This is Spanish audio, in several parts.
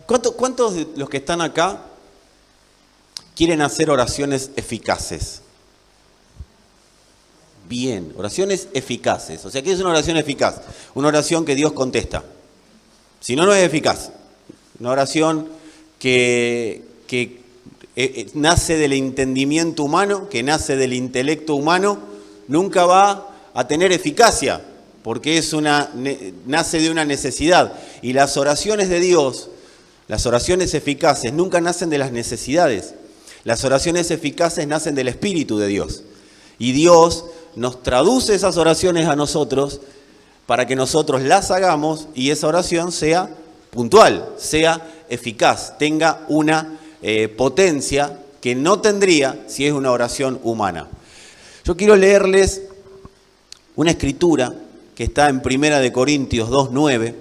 ¿Cuántos de los que están acá quieren hacer oraciones eficaces? Bien, oraciones eficaces. O sea, ¿qué es una oración eficaz? Una oración que Dios contesta. Si no, no es eficaz. Una oración que nace del entendimiento humano, que nace del intelecto humano, nunca va a tener eficacia, porque nace de una necesidad. Y las oraciones de Dios, las oraciones eficaces, nunca nacen de las necesidades. Las oraciones eficaces nacen del Espíritu de Dios. Y Dios nos traduce esas oraciones a nosotros para que nosotros las hagamos y esa oración sea puntual, sea eficaz, tenga una potencia que no tendría si es una oración humana. Yo quiero leerles una escritura que está en 1 Corintios 2:9.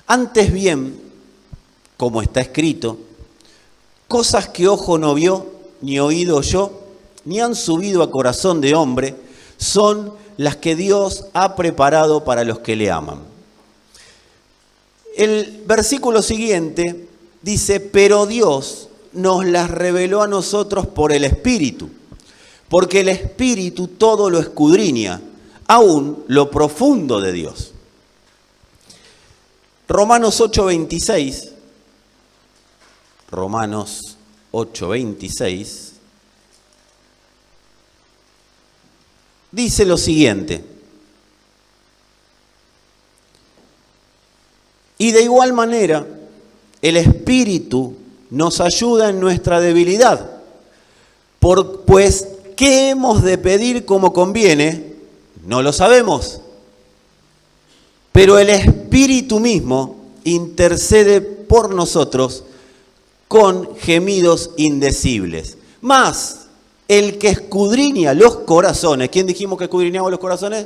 Antes bien, como está escrito, cosas que ojo no vio, ni oído oyó, ni han subido a corazón de hombre, son las que Dios ha preparado para los que le aman. El versículo siguiente dice, pero Dios nos las reveló a nosotros por el Espíritu, porque el Espíritu todo lo escudriña, aún lo profundo de Dios. Romanos 8:26, Romanos 8:26, dice lo siguiente: y de igual manera, el Espíritu nos ayuda en nuestra debilidad, pues ¿qué hemos de pedir como conviene? No lo sabemos. Pero el Espíritu mismo intercede por nosotros con gemidos indecibles. Mas el que escudriña los corazones, ¿quién dijimos que escudriñaba los corazones?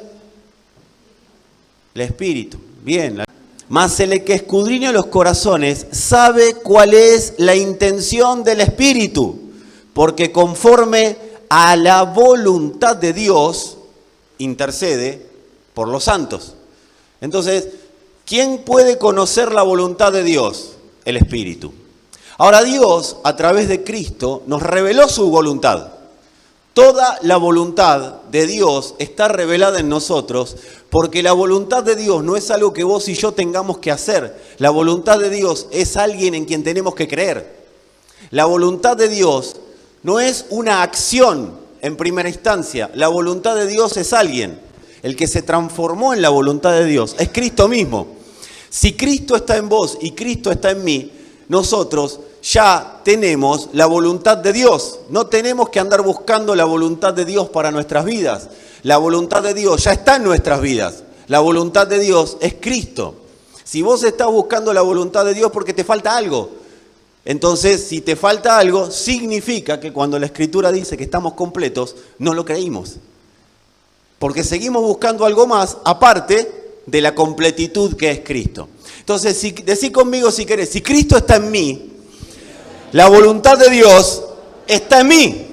El Espíritu. Bien. Mas el que escudriña los corazones sabe cuál es la intención del Espíritu, porque conforme a la voluntad de Dios intercede por los santos. Entonces, ¿quién puede conocer la voluntad de Dios? El Espíritu. Ahora Dios, a través de Cristo, nos reveló su voluntad. Toda la voluntad de Dios está revelada en nosotros, porque la voluntad de Dios no es algo que vos y yo tengamos que hacer. La voluntad de Dios es alguien en quien tenemos que creer. La voluntad de Dios no es una acción en primera instancia. La voluntad de Dios es alguien. El que se transformó en la voluntad de Dios es Cristo mismo. Si Cristo está en vos y Cristo está en mí, nosotros ya tenemos la voluntad de Dios. No tenemos que andar buscando la voluntad de Dios para nuestras vidas. La voluntad de Dios ya está en nuestras vidas. La voluntad de Dios es Cristo. Si vos estás buscando la voluntad de Dios porque te falta algo, entonces si te falta algo, significa que cuando la Escritura dice que estamos completos, no lo creímos. Porque seguimos buscando algo más aparte de la completitud que es Cristo. Entonces, decí conmigo si querés, si Cristo está en mí, la voluntad de Dios está en mí.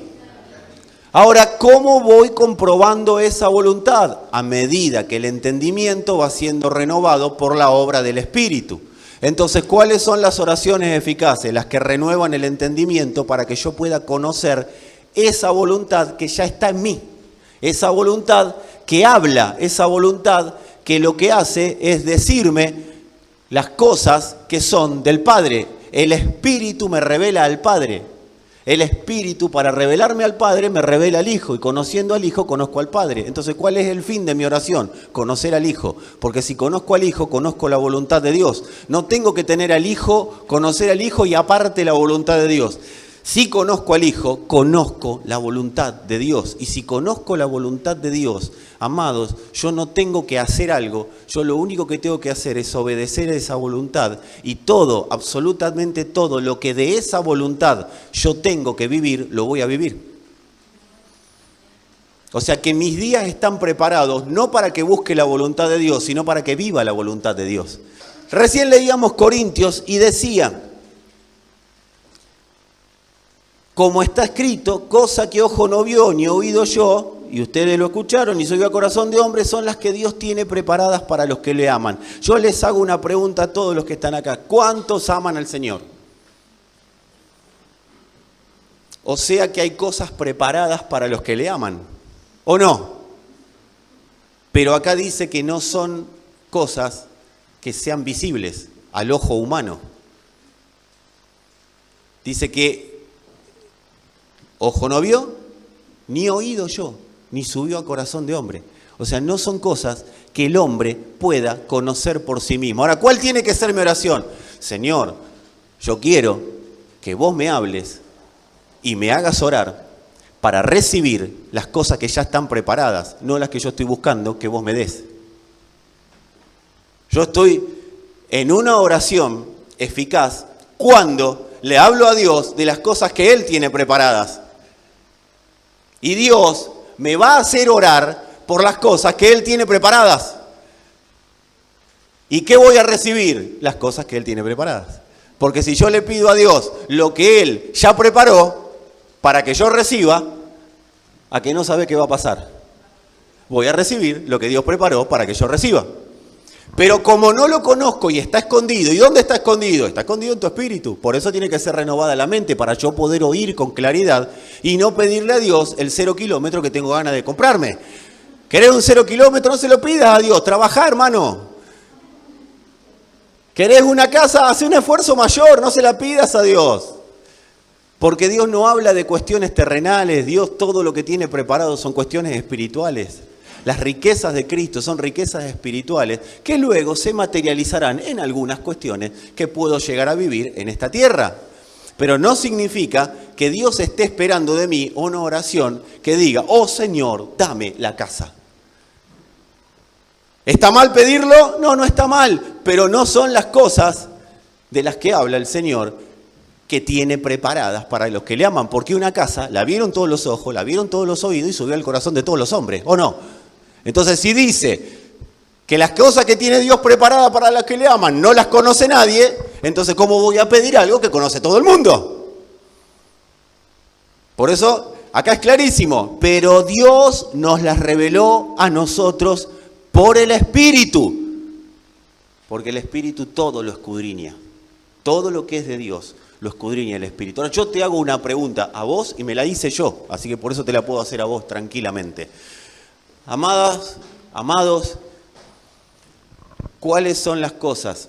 Ahora, ¿cómo voy comprobando esa voluntad? A medida que el entendimiento va siendo renovado por la obra del Espíritu. Entonces, ¿cuáles son las oraciones eficaces? Las que renuevan el entendimiento para que yo pueda conocer esa voluntad que ya está en mí. Esa voluntad que habla, esa voluntad que lo que hace es decirme las cosas que son del Padre. El Espíritu me revela al Padre. El Espíritu, para revelarme al Padre, me revela al Hijo. Y conociendo al Hijo, conozco al Padre. Entonces, ¿cuál es el fin de mi oración? Conocer al Hijo. Porque si conozco al Hijo, conozco la voluntad de Dios. No tengo que tener al Hijo, conocer al Hijo y aparte la voluntad de Dios. Si conozco al Hijo, conozco la voluntad de Dios. Y si conozco la voluntad de Dios, amados, yo no tengo que hacer algo. Yo lo único que tengo que hacer es obedecer a esa voluntad. Y todo, absolutamente todo, lo que de esa voluntad yo tengo que vivir, lo voy a vivir. O sea que mis días están preparados no para que busque la voluntad de Dios, sino para que viva la voluntad de Dios. Recién leíamos Corintios y decía, como está escrito, cosa que ojo no vio ni oído yo, y ustedes lo escucharon, y subió a corazón de hombre, son las que Dios tiene preparadas para los que le aman. Yo les hago una pregunta a todos los que están acá. ¿Cuántos aman al Señor? O sea que hay cosas preparadas para los que le aman, ¿o no? Pero acá dice que no son cosas que sean visibles al ojo humano. Dice que ojo no vio, ni oído yo, ni subió a corazón de hombre. O sea, no son cosas que el hombre pueda conocer por sí mismo. Ahora, ¿cuál tiene que ser mi oración? Señor, yo quiero que vos me hables y me hagas orar para recibir las cosas que ya están preparadas, no las que yo estoy buscando que vos me des. Yo estoy en una oración eficaz cuando le hablo a Dios de las cosas que Él tiene preparadas. Y Dios me va a hacer orar por las cosas que Él tiene preparadas. ¿Y qué voy a recibir? Las cosas que Él tiene preparadas. Porque si yo le pido a Dios lo que Él ya preparó para que yo reciba, ¿a que no sabe qué va a pasar? Voy a recibir lo que Dios preparó para que yo reciba. Pero como no lo conozco y está escondido, ¿y dónde está escondido? Está escondido en tu espíritu. Por eso tiene que ser renovada la mente, para yo poder oír con claridad y no pedirle a Dios el 0 kilómetro que tengo ganas de comprarme. ¿Querés un 0 kilómetro? No se lo pidas a Dios. Trabajá, hermano. ¿Querés una casa? Haz un esfuerzo mayor, no se la pidas a Dios. Porque Dios no habla de cuestiones terrenales. Dios todo lo que tiene preparado son cuestiones espirituales. Las riquezas de Cristo son riquezas espirituales que luego se materializarán en algunas cuestiones que puedo llegar a vivir en esta tierra. Pero no significa que Dios esté esperando de mí una oración que diga, oh Señor, dame la casa. ¿Está mal pedirlo? No, no está mal, pero no son las cosas de las que habla el Señor que tiene preparadas para los que le aman. Porque una casa la vieron todos los ojos, la vieron todos los oídos y subió al corazón de todos los hombres, ¿o no? Entonces, si dice que las cosas que tiene Dios preparadas para los que le aman no las conoce nadie, entonces ¿cómo voy a pedir algo que conoce todo el mundo? Por eso, acá es clarísimo, pero Dios nos las reveló a nosotros por el Espíritu. Porque el Espíritu todo lo escudriña. Todo lo que es de Dios lo escudriña el Espíritu. Ahora yo te hago una pregunta a vos y me la hice yo, así que por eso te la puedo hacer a vos tranquilamente. Amadas, amados, ¿cuáles son las cosas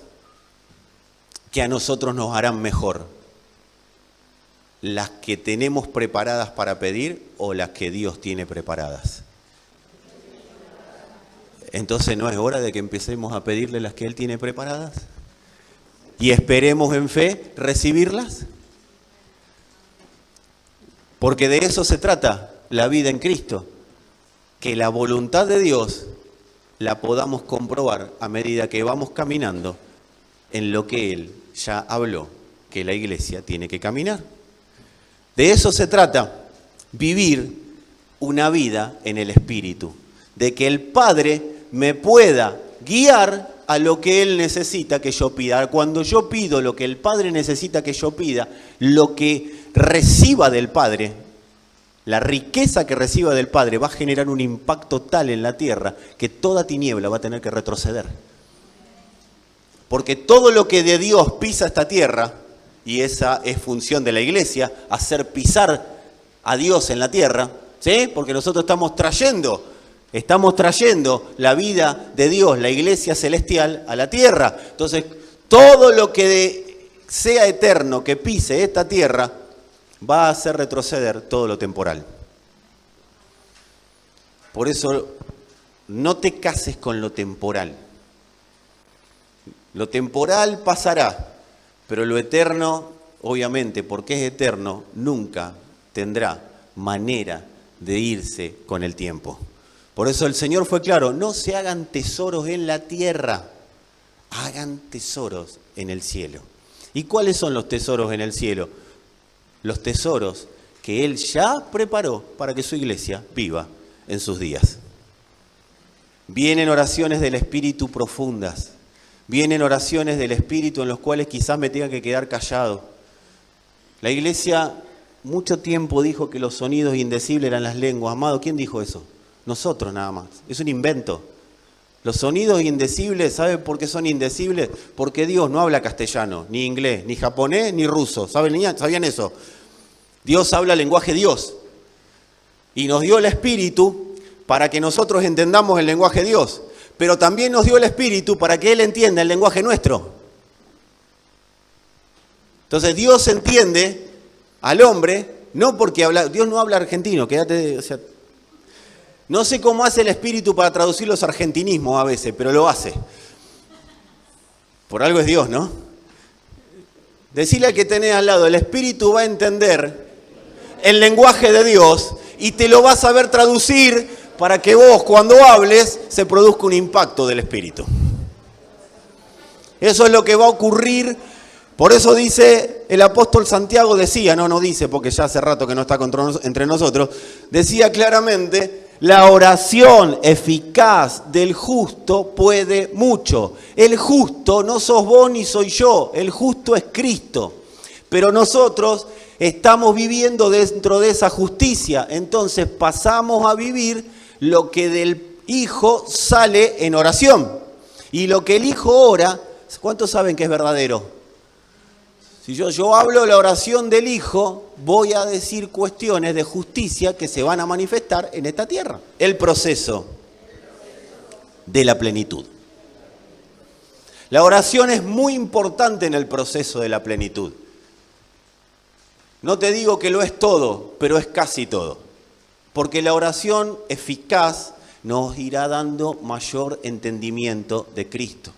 que a nosotros nos harán mejor? ¿Las que tenemos preparadas para pedir o las que Dios tiene preparadas? Entonces, ¿no es hora de que empecemos a pedirle las que Él tiene preparadas? ¿Y esperemos en fe recibirlas? Porque de eso se trata la vida en Cristo. Que la voluntad de Dios la podamos comprobar a medida que vamos caminando en lo que Él ya habló, que la iglesia tiene que caminar. De eso se trata, vivir una vida en el Espíritu, de que el Padre me pueda guiar a lo que Él necesita que yo pida. Cuando yo pido lo que el Padre necesita que yo pida, lo que reciba del Padre, la riqueza que reciba del Padre va a generar un impacto tal en la tierra que toda tiniebla va a tener que retroceder. Porque todo lo que de Dios pisa esta tierra, y esa es función de la iglesia, hacer pisar a Dios en la tierra, ¿sí? Porque nosotros estamos trayendo la vida de Dios, la iglesia celestial, a la tierra. Entonces, todo lo que sea eterno que pise esta tierra va a hacer retroceder todo lo temporal. Por eso, no te cases con lo temporal. Lo temporal pasará, pero lo eterno, obviamente, porque es eterno, nunca tendrá manera de irse con el tiempo. Por eso el Señor fue claro, no se hagan tesoros en la tierra, hagan tesoros en el cielo. ¿Y cuáles son los tesoros en el cielo? Los tesoros que Él ya preparó para que su iglesia viva en sus días. Vienen oraciones del Espíritu profundas, vienen oraciones del Espíritu en los cuales quizás me tenga que quedar callado. La iglesia mucho tiempo dijo que los sonidos indecibles eran las lenguas. Amado, ¿quién dijo eso? Nosotros nada más. Es un invento. Los sonidos indecibles, ¿sabe por qué son indecibles? Porque Dios no habla castellano, ni inglés, ni japonés, ni ruso. ¿Sabían eso? Dios habla lenguaje Dios. Y nos dio el Espíritu para que nosotros entendamos el lenguaje Dios. Pero también nos dio el Espíritu para que Él entienda el lenguaje nuestro. Entonces Dios entiende al hombre, no porque Dios no habla argentino, no sé cómo hace el Espíritu para traducir los argentinismos a veces, pero lo hace. Por algo es Dios, ¿no? Decirle al que tenés al lado, el Espíritu va a entender el lenguaje de Dios y te lo va a saber traducir para que vos cuando hables se produzca un impacto del Espíritu. Eso es lo que va a ocurrir. Por eso dice el apóstol Santiago, decía, no dice porque ya hace rato que no está entre nosotros, decía claramente, la oración eficaz del justo puede mucho. El justo no sos vos ni soy yo, el justo es Cristo. Pero nosotros estamos viviendo dentro de esa justicia, entonces pasamos a vivir lo que del Hijo sale en oración. Y lo que el Hijo ora, ¿cuántos saben que es verdadero? Si yo hablo la oración del Hijo, voy a decir cuestiones de justicia que se van a manifestar en esta tierra. El proceso de la plenitud. La oración es muy importante en el proceso de la plenitud. No te digo que lo es todo, pero es casi todo. Porque la oración eficaz nos irá dando mayor entendimiento de Cristo.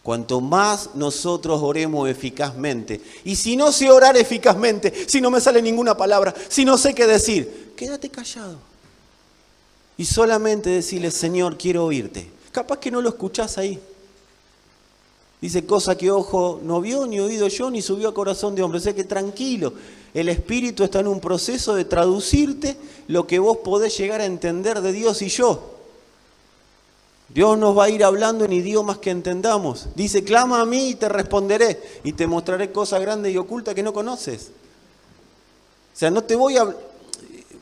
Cuanto más nosotros oremos eficazmente, y si no sé orar eficazmente, si no me sale ninguna palabra, si no sé qué decir, quédate callado. Y solamente decirle, Señor, quiero oírte. Capaz que no lo escuchás ahí. Dice, cosa que ojo no vio, ni oído yo, ni subió a corazón de hombre. O sea que tranquilo, el Espíritu está en un proceso de traducirte lo que vos podés llegar a entender de Dios y yo. Dios nos va a ir hablando en idiomas que entendamos. Dice, clama a mí y te responderé y te mostraré cosas grandes y ocultas que no conoces. O sea, no te voy a...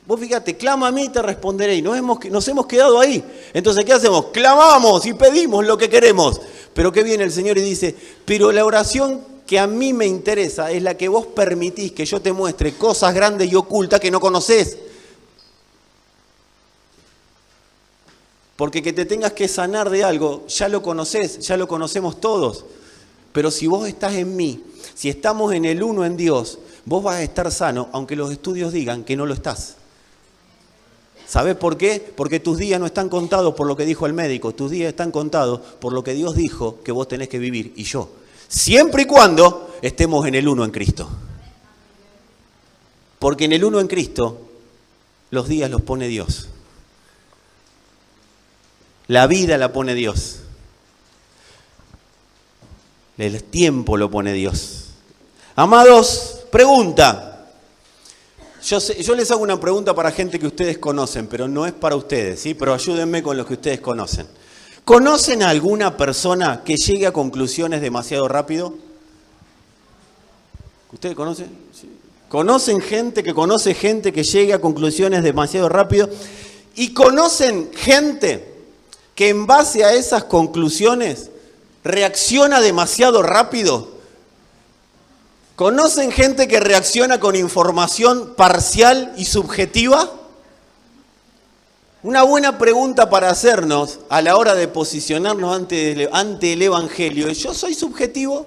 Vos fíjate, clama a mí y te responderé. Y nos hemos quedado ahí. Entonces, ¿qué hacemos? Clamamos y pedimos lo que queremos. Pero ¿qué viene el Señor y dice? Pero la oración que a mí me interesa es la que vos permitís que yo te muestre cosas grandes y ocultas que no conocés. Porque que te tengas que sanar de algo, ya lo conocés, ya lo conocemos todos. Pero si vos estás en mí, si estamos en el uno en Dios, vos vas a estar sano, aunque los estudios digan que no lo estás. ¿Sabés por qué? Porque tus días no están contados por lo que dijo el médico, tus días están contados por lo que Dios dijo que vos tenés que vivir y yo. Siempre y cuando estemos en el uno en Cristo. Porque en el uno en Cristo, los días los pone Dios. La vida la pone Dios. El tiempo lo pone Dios. Amados, pregunta. Yo les hago una pregunta para gente que ustedes conocen, pero no es para ustedes, ¿sí? Pero ayúdenme con los que ustedes conocen. ¿Conocen a alguna persona que llegue a conclusiones demasiado rápido? ¿Ustedes conocen? ¿Sí? ¿Conocen gente que conoce gente que llegue a conclusiones demasiado rápido? ¿Y conocen gente que en base a esas conclusiones reacciona demasiado rápido? ¿Conocen gente que reacciona con información parcial y subjetiva? Una buena pregunta para hacernos a la hora de posicionarnos ante el Evangelio es, ¿yo soy subjetivo?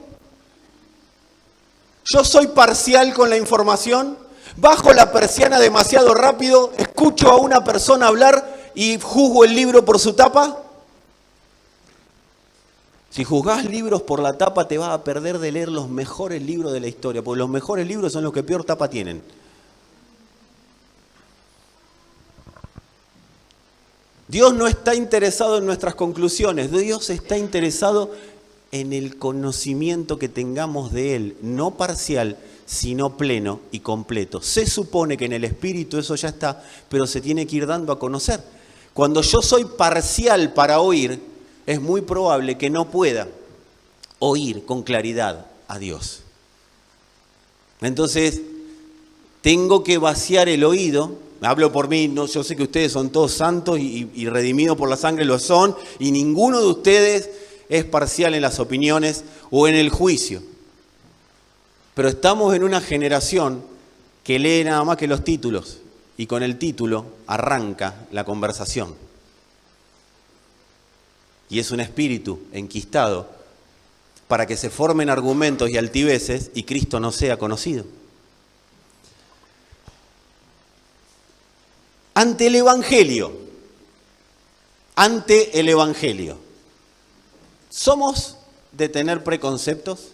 ¿Yo soy parcial con la información? ¿Bajo la persiana demasiado rápido? ¿Escucho a una persona hablar y juzgo el libro por su tapa? Si juzgás libros por la tapa, te vas a perder de leer los mejores libros de la historia, porque los mejores libros son los que peor tapa tienen. Dios no está interesado en nuestras conclusiones, Dios está interesado en el conocimiento que tengamos de Él, no parcial, sino pleno y completo. Se supone que en el Espíritu eso ya está, pero se tiene que ir dando a conocer. Cuando yo soy parcial para oír, es muy probable que no pueda oír con claridad a Dios. Entonces, Tengo que vaciar el oído. Hablo por mí, no, yo sé que ustedes son todos santos y redimidos por la sangre lo son, y ninguno de ustedes es parcial en las opiniones o en el juicio. Pero estamos en una generación que lee nada más que los títulos y con el título arranca la conversación. Y es un espíritu enquistado para que se formen argumentos y altiveces y Cristo no sea conocido. Ante el Evangelio, ¿somos de tener preconceptos?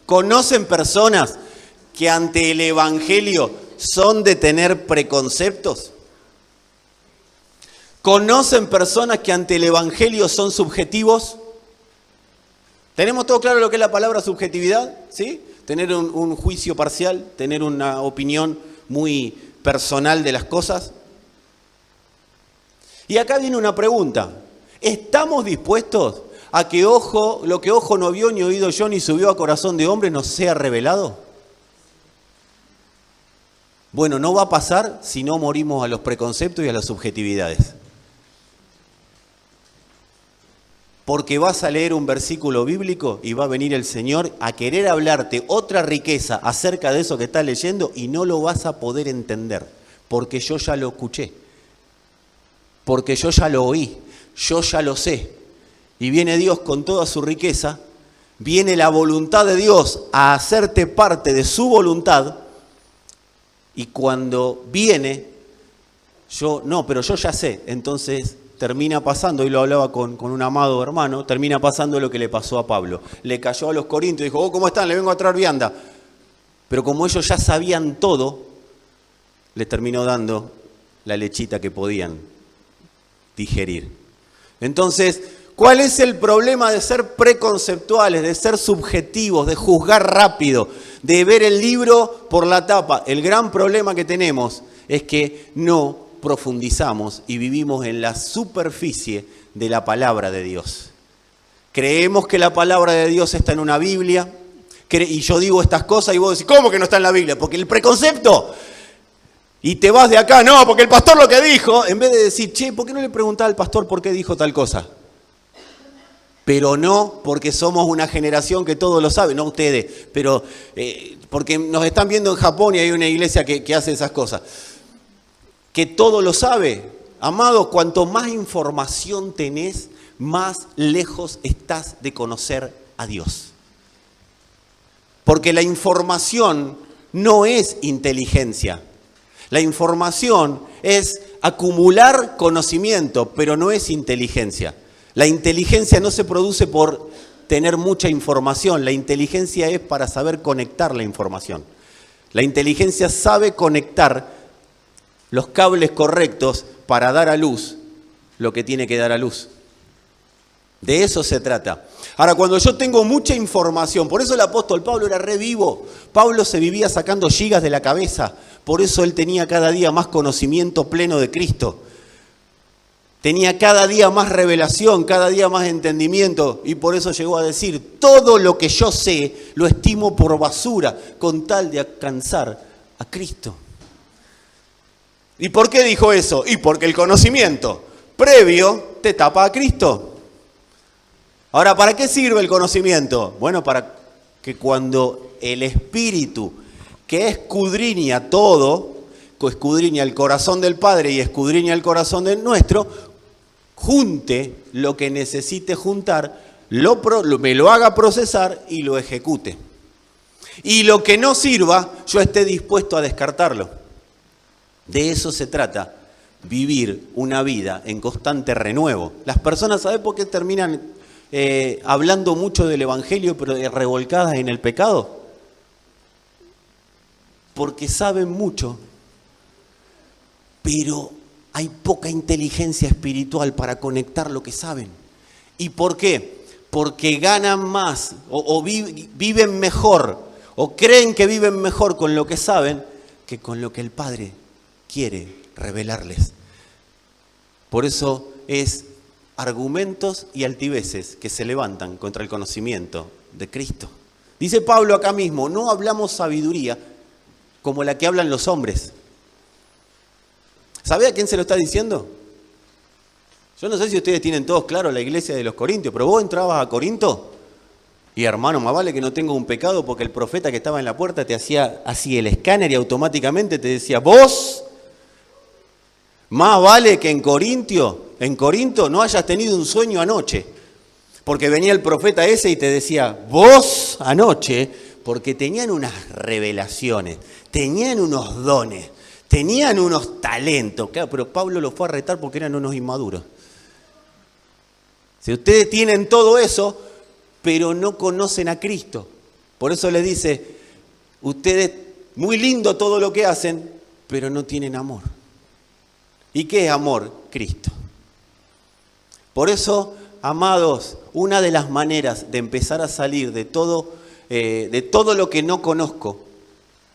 ¿Conocen personas que ante el Evangelio son de tener preconceptos? ¿Conocen personas que ante el Evangelio son subjetivos? ¿Tenemos todo claro lo que es la palabra subjetividad? ¿Sí? Tener un juicio parcial, tener una opinión muy personal de las cosas. Y acá viene una pregunta. ¿Estamos dispuestos a que lo que ojo no vio, ni oído yo, ni subió a corazón de hombre nos sea revelado? Bueno, no va a pasar si no morimos a los preconceptos y a las subjetividades. Porque vas a leer un versículo bíblico y va a venir el Señor a querer hablarte otra riqueza acerca de eso que estás leyendo y no lo vas a poder entender. Porque yo ya lo escuché. Porque yo ya lo oí. Yo ya lo sé. Y viene Dios con toda su riqueza. Viene la voluntad de Dios a hacerte parte de su voluntad. Y cuando viene, pero yo ya sé. Entonces termina pasando, y lo hablaba con un amado hermano, termina pasando lo que le pasó a Pablo. Le cayó a los corintios y dijo, ¿cómo están? Le vengo a traer vianda. Pero como ellos ya sabían todo, les terminó dando la lechita que podían digerir. Entonces, ¿cuál es el problema de ser preconceptuales, de ser subjetivos, de juzgar rápido, de ver el libro por la tapa? El gran problema que tenemos es que no profundizamos y vivimos en la superficie de la palabra de Dios. Creemos que la palabra de Dios está en una Biblia, y yo digo estas cosas y vos decís, ¿cómo que no está en la Biblia? Porque el preconcepto, y te vas de acá, no, porque el pastor lo que dijo, en vez de decir, ¿por qué no le preguntaba al pastor por qué dijo tal cosa? Pero no porque somos una generación que todo lo sabe, no ustedes, pero porque nos están viendo en Japón y hay una iglesia que hace esas cosas. Que todo lo sabe. Amados, cuanto más información tenés, más lejos estás de conocer a Dios. Porque la información no es inteligencia. La información es acumular conocimiento, pero no es inteligencia. La inteligencia no se produce por tener mucha información. La inteligencia es para saber conectar la información. La inteligencia sabe conectar los cables correctos para dar a luz lo que tiene que dar a luz. De eso se trata. Ahora, cuando yo tengo mucha información, por eso el apóstol Pablo era re vivo. Pablo se vivía sacando gigas de la cabeza. Por eso él tenía cada día más conocimiento pleno de Cristo. Tenía cada día más revelación, cada día más entendimiento. Y por eso llegó a decir, todo lo que yo sé lo estimo por basura con tal de alcanzar a Cristo. ¿Y por qué dijo eso? Y porque el conocimiento previo te tapa a Cristo. Ahora, ¿para qué sirve el conocimiento? Bueno, para que cuando el Espíritu, que escudriña todo, escudriña el corazón del Padre y escudriña el corazón del nuestro, junte lo que necesite juntar, me lo haga procesar y lo ejecute. Y lo que no sirva, yo esté dispuesto a descartarlo. De eso se trata, vivir una vida en constante renuevo. Las personas, ¿saben por qué terminan hablando mucho del Evangelio, pero revolcadas en el pecado? Porque saben mucho, pero hay poca inteligencia espiritual para conectar lo que saben. ¿Y por qué? Porque ganan más o viven mejor o creen que viven mejor con lo que saben que con lo que el Padre quiere revelarles. Por eso es argumentos y altiveces que se levantan contra el conocimiento de Cristo. Dice Pablo acá mismo, no hablamos sabiduría como la que hablan los hombres. ¿Sabe a quién se lo está diciendo? Yo no sé si ustedes tienen todos claro la iglesia de los Corintios, pero vos entrabas a Corinto y hermano, más vale que no tenga un pecado porque el profeta que estaba en la puerta te hacía así el escáner y automáticamente te decía, vos, más vale que en Corinto no hayas tenido un sueño anoche. Porque venía el profeta ese y te decía, vos anoche, porque tenían unas revelaciones, tenían unos dones, tenían unos talentos. Claro, pero Pablo los fue a retar porque eran unos inmaduros. Si ustedes tienen todo eso, pero no conocen a Cristo. Por eso les dice, ustedes, muy lindo todo lo que hacen, pero no tienen amor. ¿Y qué es amor? Cristo. Por eso, amados, una de las maneras de empezar a salir de todo lo que no conozco.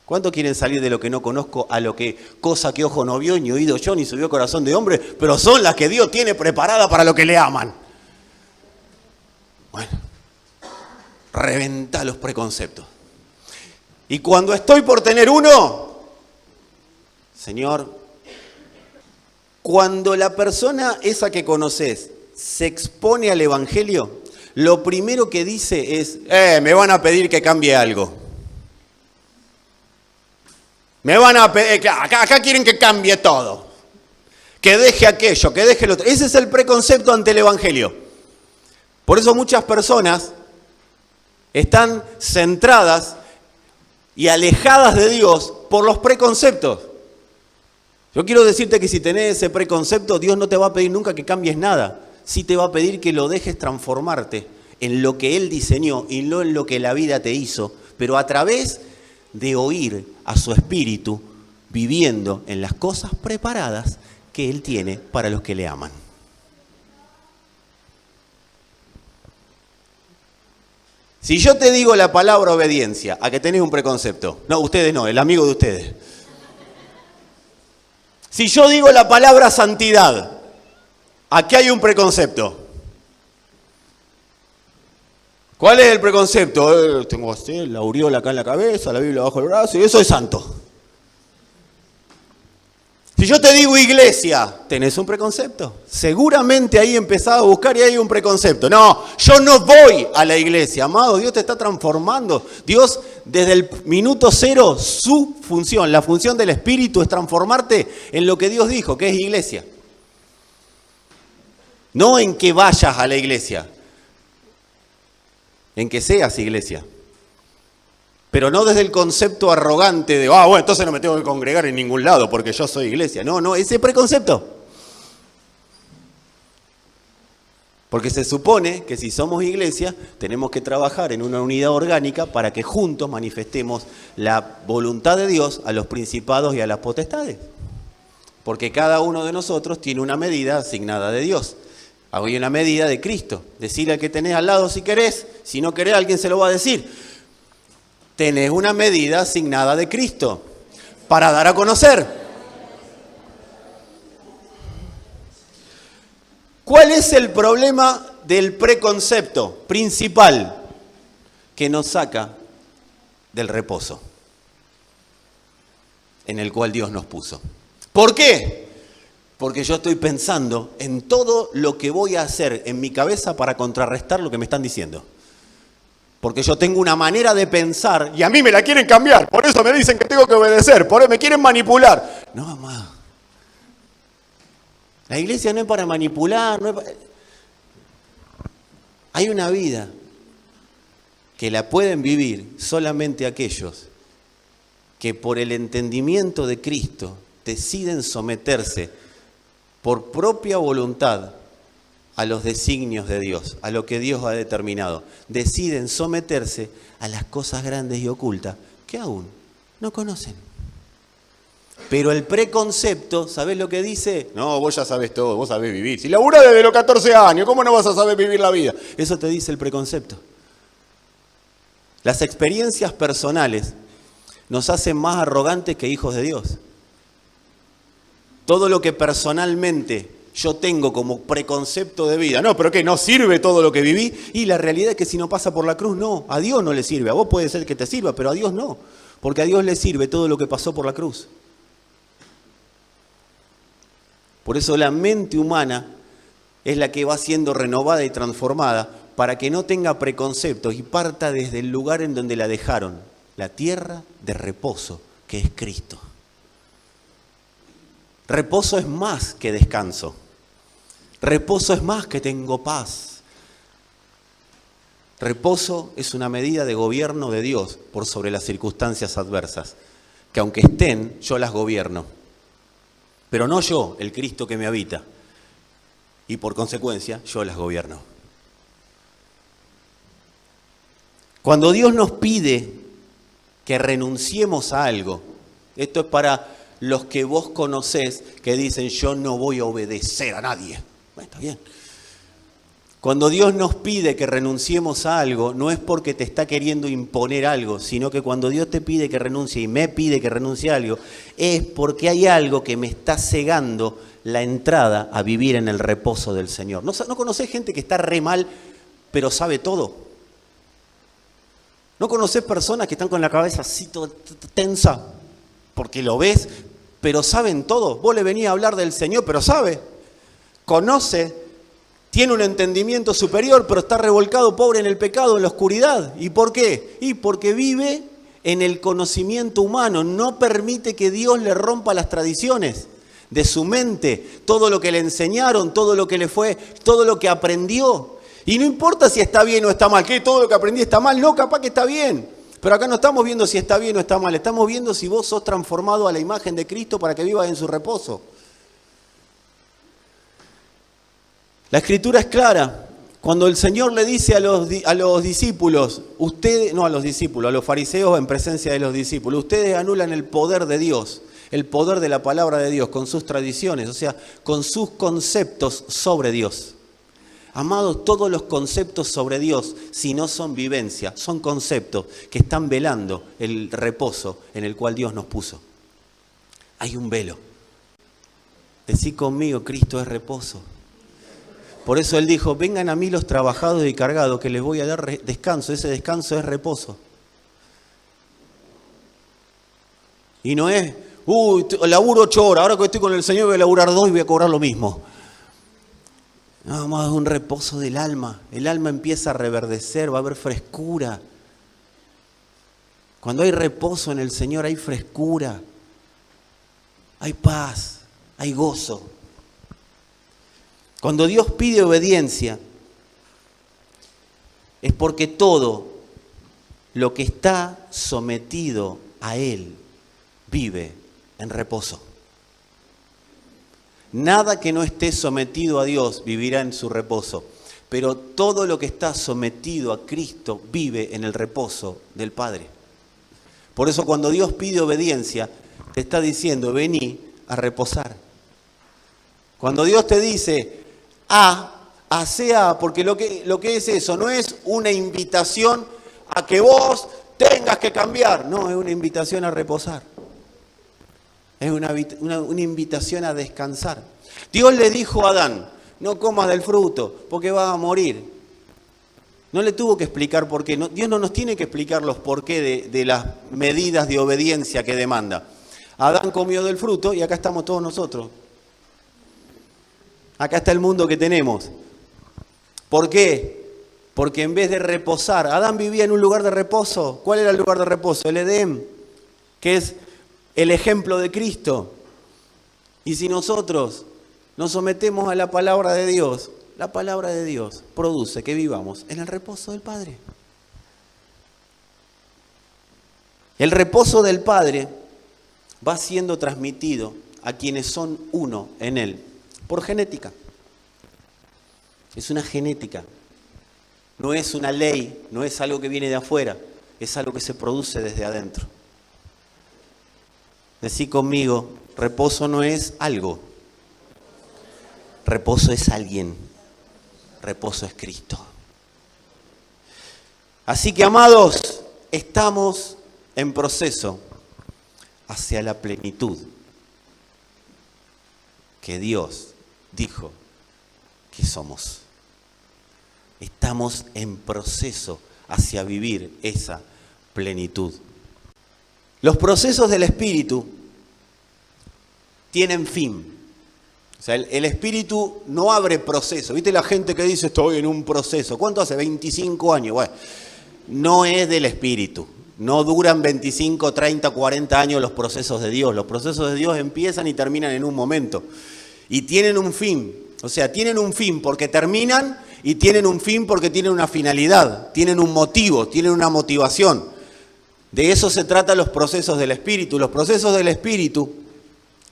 ¿Cuántos quieren salir de lo que no conozco a lo que, cosa que ojo no vio, ni oído yo, ni subió corazón de hombre, pero son las que Dios tiene preparadas para lo que le aman? Bueno, reventá los preconceptos. Y cuando estoy por tener uno, Señor, cuando la persona esa que conoces se expone al Evangelio, lo primero que dice es, me van a pedir que cambie algo. Me van a pedir, acá quieren que cambie todo. Que deje aquello, que deje lo otro. Ese es el preconcepto ante el Evangelio. Por eso muchas personas están centradas y alejadas de Dios por los preconceptos. Yo quiero decirte que si tenés ese preconcepto, Dios no te va a pedir nunca que cambies nada. Sí te va a pedir que lo dejes transformarte en lo que Él diseñó y no en lo que la vida te hizo, pero a través de oír a su Espíritu viviendo en las cosas preparadas que Él tiene para los que le aman. Si yo te digo la palabra obediencia, ¿a que tenés un preconcepto? No, ustedes no, el amigo de ustedes. Si yo digo la palabra santidad, ¿a qué hay un preconcepto? ¿Cuál es el preconcepto? Tengo así, la aureola acá en la cabeza, la Biblia bajo el brazo y eso es santo. Si yo te digo iglesia, ¿tenés un preconcepto? Seguramente ahí empezás a buscar y hay un preconcepto. No, yo no voy a la iglesia. Amado, Dios te está transformando. Dios, desde el minuto cero, su función, la función del Espíritu es transformarte en lo que Dios dijo, que es iglesia. No en que vayas a la iglesia, en que seas iglesia. Pero no desde el concepto arrogante de, bueno, entonces no me tengo que congregar en ningún lado porque yo soy iglesia. No, ese preconcepto. Porque se supone que si somos iglesia, tenemos que trabajar en una unidad orgánica para que juntos manifestemos la voluntad de Dios a los principados y a las potestades. Porque cada uno de nosotros tiene una medida asignada de Dios. Hay una medida de Cristo. Decirle al que tenés al lado si querés, si no querés alguien se lo va a decir. Tenés una medida asignada de Cristo para dar a conocer. ¿Cuál es el problema del preconcepto principal que nos saca del reposo en el cual Dios nos puso? ¿Por qué? Porque yo estoy pensando en todo lo que voy a hacer en mi cabeza para contrarrestar lo que me están diciendo. Porque yo tengo una manera de pensar y a mí me la quieren cambiar. Por eso me dicen que tengo que obedecer. Por eso me quieren manipular. No, amado. La iglesia no es para manipular. Hay una vida que la pueden vivir solamente aquellos que por el entendimiento de Cristo deciden someterse por propia voluntad a los designios de Dios, a lo que Dios ha determinado. Deciden someterse a las cosas grandes y ocultas que aún no conocen. Pero el preconcepto, ¿sabés lo que dice? No, vos ya sabés todo, vos sabés vivir. Si laburás desde los 14 años, ¿cómo no vas a saber vivir la vida? Eso te dice el preconcepto. Las experiencias personales nos hacen más arrogantes que hijos de Dios. Todo lo que personalmente yo tengo como preconcepto de vida. No, pero ¿qué? ¿No sirve todo lo que viví? Y la realidad es que si no pasa por la cruz, no. A Dios no le sirve. A vos puede ser que te sirva, pero a Dios no. Porque a Dios le sirve todo lo que pasó por la cruz. Por eso la mente humana es la que va siendo renovada y transformada para que no tenga preconceptos y parta desde el lugar en donde la dejaron, la tierra de reposo, que es Cristo. Reposo es más que descanso. Reposo es más que tengo paz. Reposo es una medida de gobierno de Dios por sobre las circunstancias adversas, que aunque estén, yo las gobierno. Pero no yo, el Cristo que me habita. Y por consecuencia, yo las gobierno. Cuando Dios nos pide que renunciemos a algo, esto es para los que vos conocés que dicen yo no voy a obedecer a nadie. Bueno, está bien. Cuando Dios nos pide que renunciemos a algo, no es porque te está queriendo imponer algo, sino que cuando Dios te pide que renuncie y me pide que renuncie a algo, es porque hay algo que me está cegando la entrada a vivir en el reposo del Señor. ¿No conocés gente que está re mal, pero sabe todo? ¿No conocés personas que están con la cabeza así toda tensa? Porque lo ves, pero saben todo. Vos le venís a hablar del Señor, pero sabe, conoce, tiene un entendimiento superior, pero está revolcado, pobre, en el pecado, en la oscuridad. ¿Y por qué? Y porque vive en el conocimiento humano, no permite que Dios le rompa las tradiciones de su mente, todo lo que le enseñaron, todo lo que le fue, todo lo que aprendió. Y no importa si está bien o está mal, que todo lo que aprendí está mal, no, capaz que está bien. Pero acá no estamos viendo si está bien o está mal, estamos viendo si vos sos transformado a la imagen de Cristo para que vivas en su reposo. La Escritura es clara. Cuando el Señor le dice a los discípulos, ustedes, no a los discípulos, a los fariseos en presencia de los discípulos, ustedes anulan el poder de Dios, el poder de la palabra de Dios con sus tradiciones, o sea, con sus conceptos sobre Dios. Amados, todos los conceptos sobre Dios, si no son vivencia, son conceptos que están velando el reposo en el cual Dios nos puso. Hay un velo. Decí conmigo, Cristo es reposo. Por eso Él dijo, vengan a mí los trabajados y cargados, que les voy a dar descanso. Ese descanso es reposo. Y no es, laburo 8 horas, ahora que estoy con el Señor voy a laburar 2 y voy a cobrar lo mismo. No, amado, es un reposo del alma. El alma empieza a reverdecer, va a haber frescura. Cuando hay reposo en el Señor hay frescura, hay paz, hay gozo. Cuando Dios pide obediencia, es porque todo lo que está sometido a Él vive en reposo. Nada que no esté sometido a Dios vivirá en su reposo, pero todo lo que está sometido a Cristo vive en el reposo del Padre. Por eso cuando Dios pide obediencia, te está diciendo, vení a reposar. Cuando Dios te dice, hace A, porque lo que es eso, no es una invitación a que vos tengas que cambiar, no, es una invitación a reposar. Es una invitación a descansar. Dios le dijo a Adán, no comas del fruto, porque vas a morir. No le tuvo que explicar por qué. Dios no nos tiene que explicar los porqué de las medidas de obediencia que demanda. Adán comió del fruto y acá estamos todos nosotros. Acá está el mundo que tenemos. ¿Por qué? Porque en vez de reposar, Adán vivía en un lugar de reposo. ¿Cuál era el lugar de reposo? El Edén, que es el ejemplo de Cristo. Y si nosotros nos sometemos a la palabra de Dios, la palabra de Dios produce que vivamos en el reposo del Padre. El reposo del Padre va siendo transmitido a quienes son uno en Él, por genética. Es una genética. No es una ley, no es algo que viene de afuera, es algo que se produce desde adentro. Decí conmigo, reposo no es algo. Reposo es alguien. Reposo es Cristo. Así que, amados, estamos en proceso hacia la plenitud que Dios dijo que somos. Estamos en proceso hacia vivir esa plenitud. Los procesos del Espíritu tienen fin. O sea, el Espíritu no abre proceso. ¿Viste la gente que dice estoy en un proceso? ¿Cuánto hace? 25 años. Bueno, no es del Espíritu. No duran 25, 30, 40 años los procesos de Dios. Los procesos de Dios empiezan y terminan en un momento. Y tienen un fin. O sea, tienen un fin porque terminan y tienen un fin porque tienen una finalidad. Tienen un motivo, tienen una motivación. De eso se tratan los procesos del Espíritu. Los procesos del Espíritu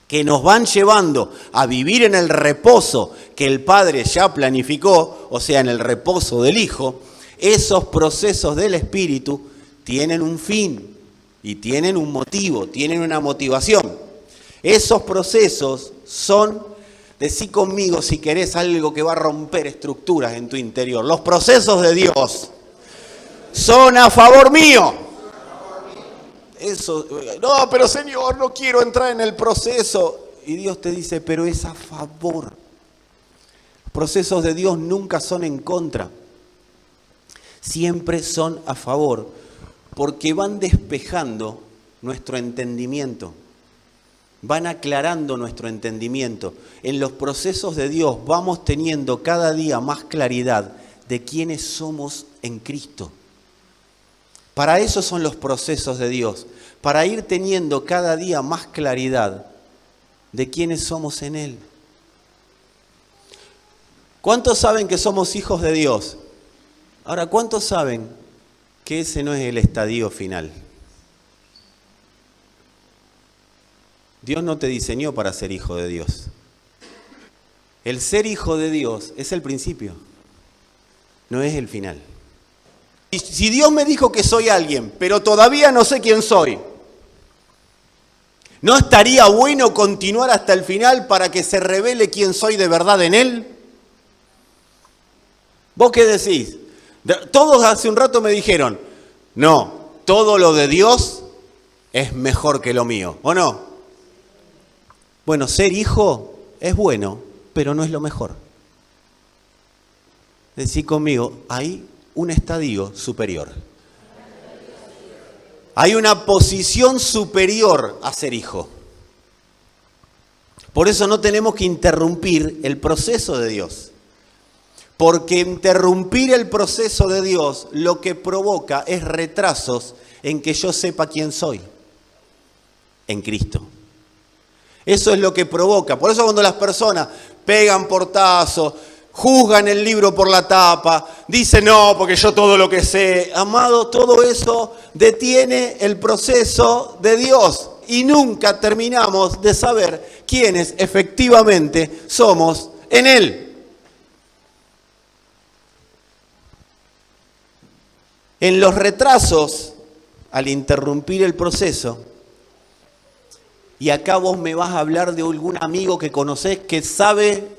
que nos van llevando a vivir en el reposo que el Padre ya planificó, o sea, en el reposo del Hijo, esos procesos del Espíritu tienen un fin y tienen un motivo, tienen una motivación. Esos procesos son, decí conmigo si querés algo que va a romper estructuras en tu interior. Los procesos de Dios son a favor mío. Eso, no, pero Señor, no quiero entrar en el proceso. Y Dios te dice, pero es a favor. Los procesos de Dios nunca son en contra. Siempre son a favor, porque van despejando nuestro entendimiento. Van aclarando nuestro entendimiento. En los procesos de Dios vamos teniendo cada día más claridad de quiénes somos en Cristo. Para eso son los procesos de Dios, para ir teniendo cada día más claridad de quiénes somos en Él. ¿Cuántos saben que somos hijos de Dios? Ahora, ¿cuántos saben que ese no es el estadio final? Dios no te diseñó para ser hijo de Dios. El ser hijo de Dios es el principio, no es el final. Y si Dios me dijo que soy alguien, pero todavía no sé quién soy, ¿no estaría bueno continuar hasta el final para que se revele quién soy de verdad en Él? ¿Vos qué decís? Todos hace un rato me dijeron, no, todo lo de Dios es mejor que lo mío, ¿o no? Bueno, ser hijo es bueno, pero no es lo mejor. Decí conmigo, hay un estadio superior. Hay una posición superior a ser hijo. Por eso no tenemos que interrumpir el proceso de Dios. Porque interrumpir el proceso de Dios lo que provoca es retrasos en que yo sepa quién soy. En Cristo. Eso es lo que provoca. Por eso cuando las personas pegan portazos, juzgan el libro por la tapa, dicen no, porque yo todo lo que sé. Amado, todo eso detiene el proceso de Dios y nunca terminamos de saber quiénes efectivamente somos en Él. En los retrasos, al interrumpir el proceso, y acá vos me vas a hablar de algún amigo que conocés que sabe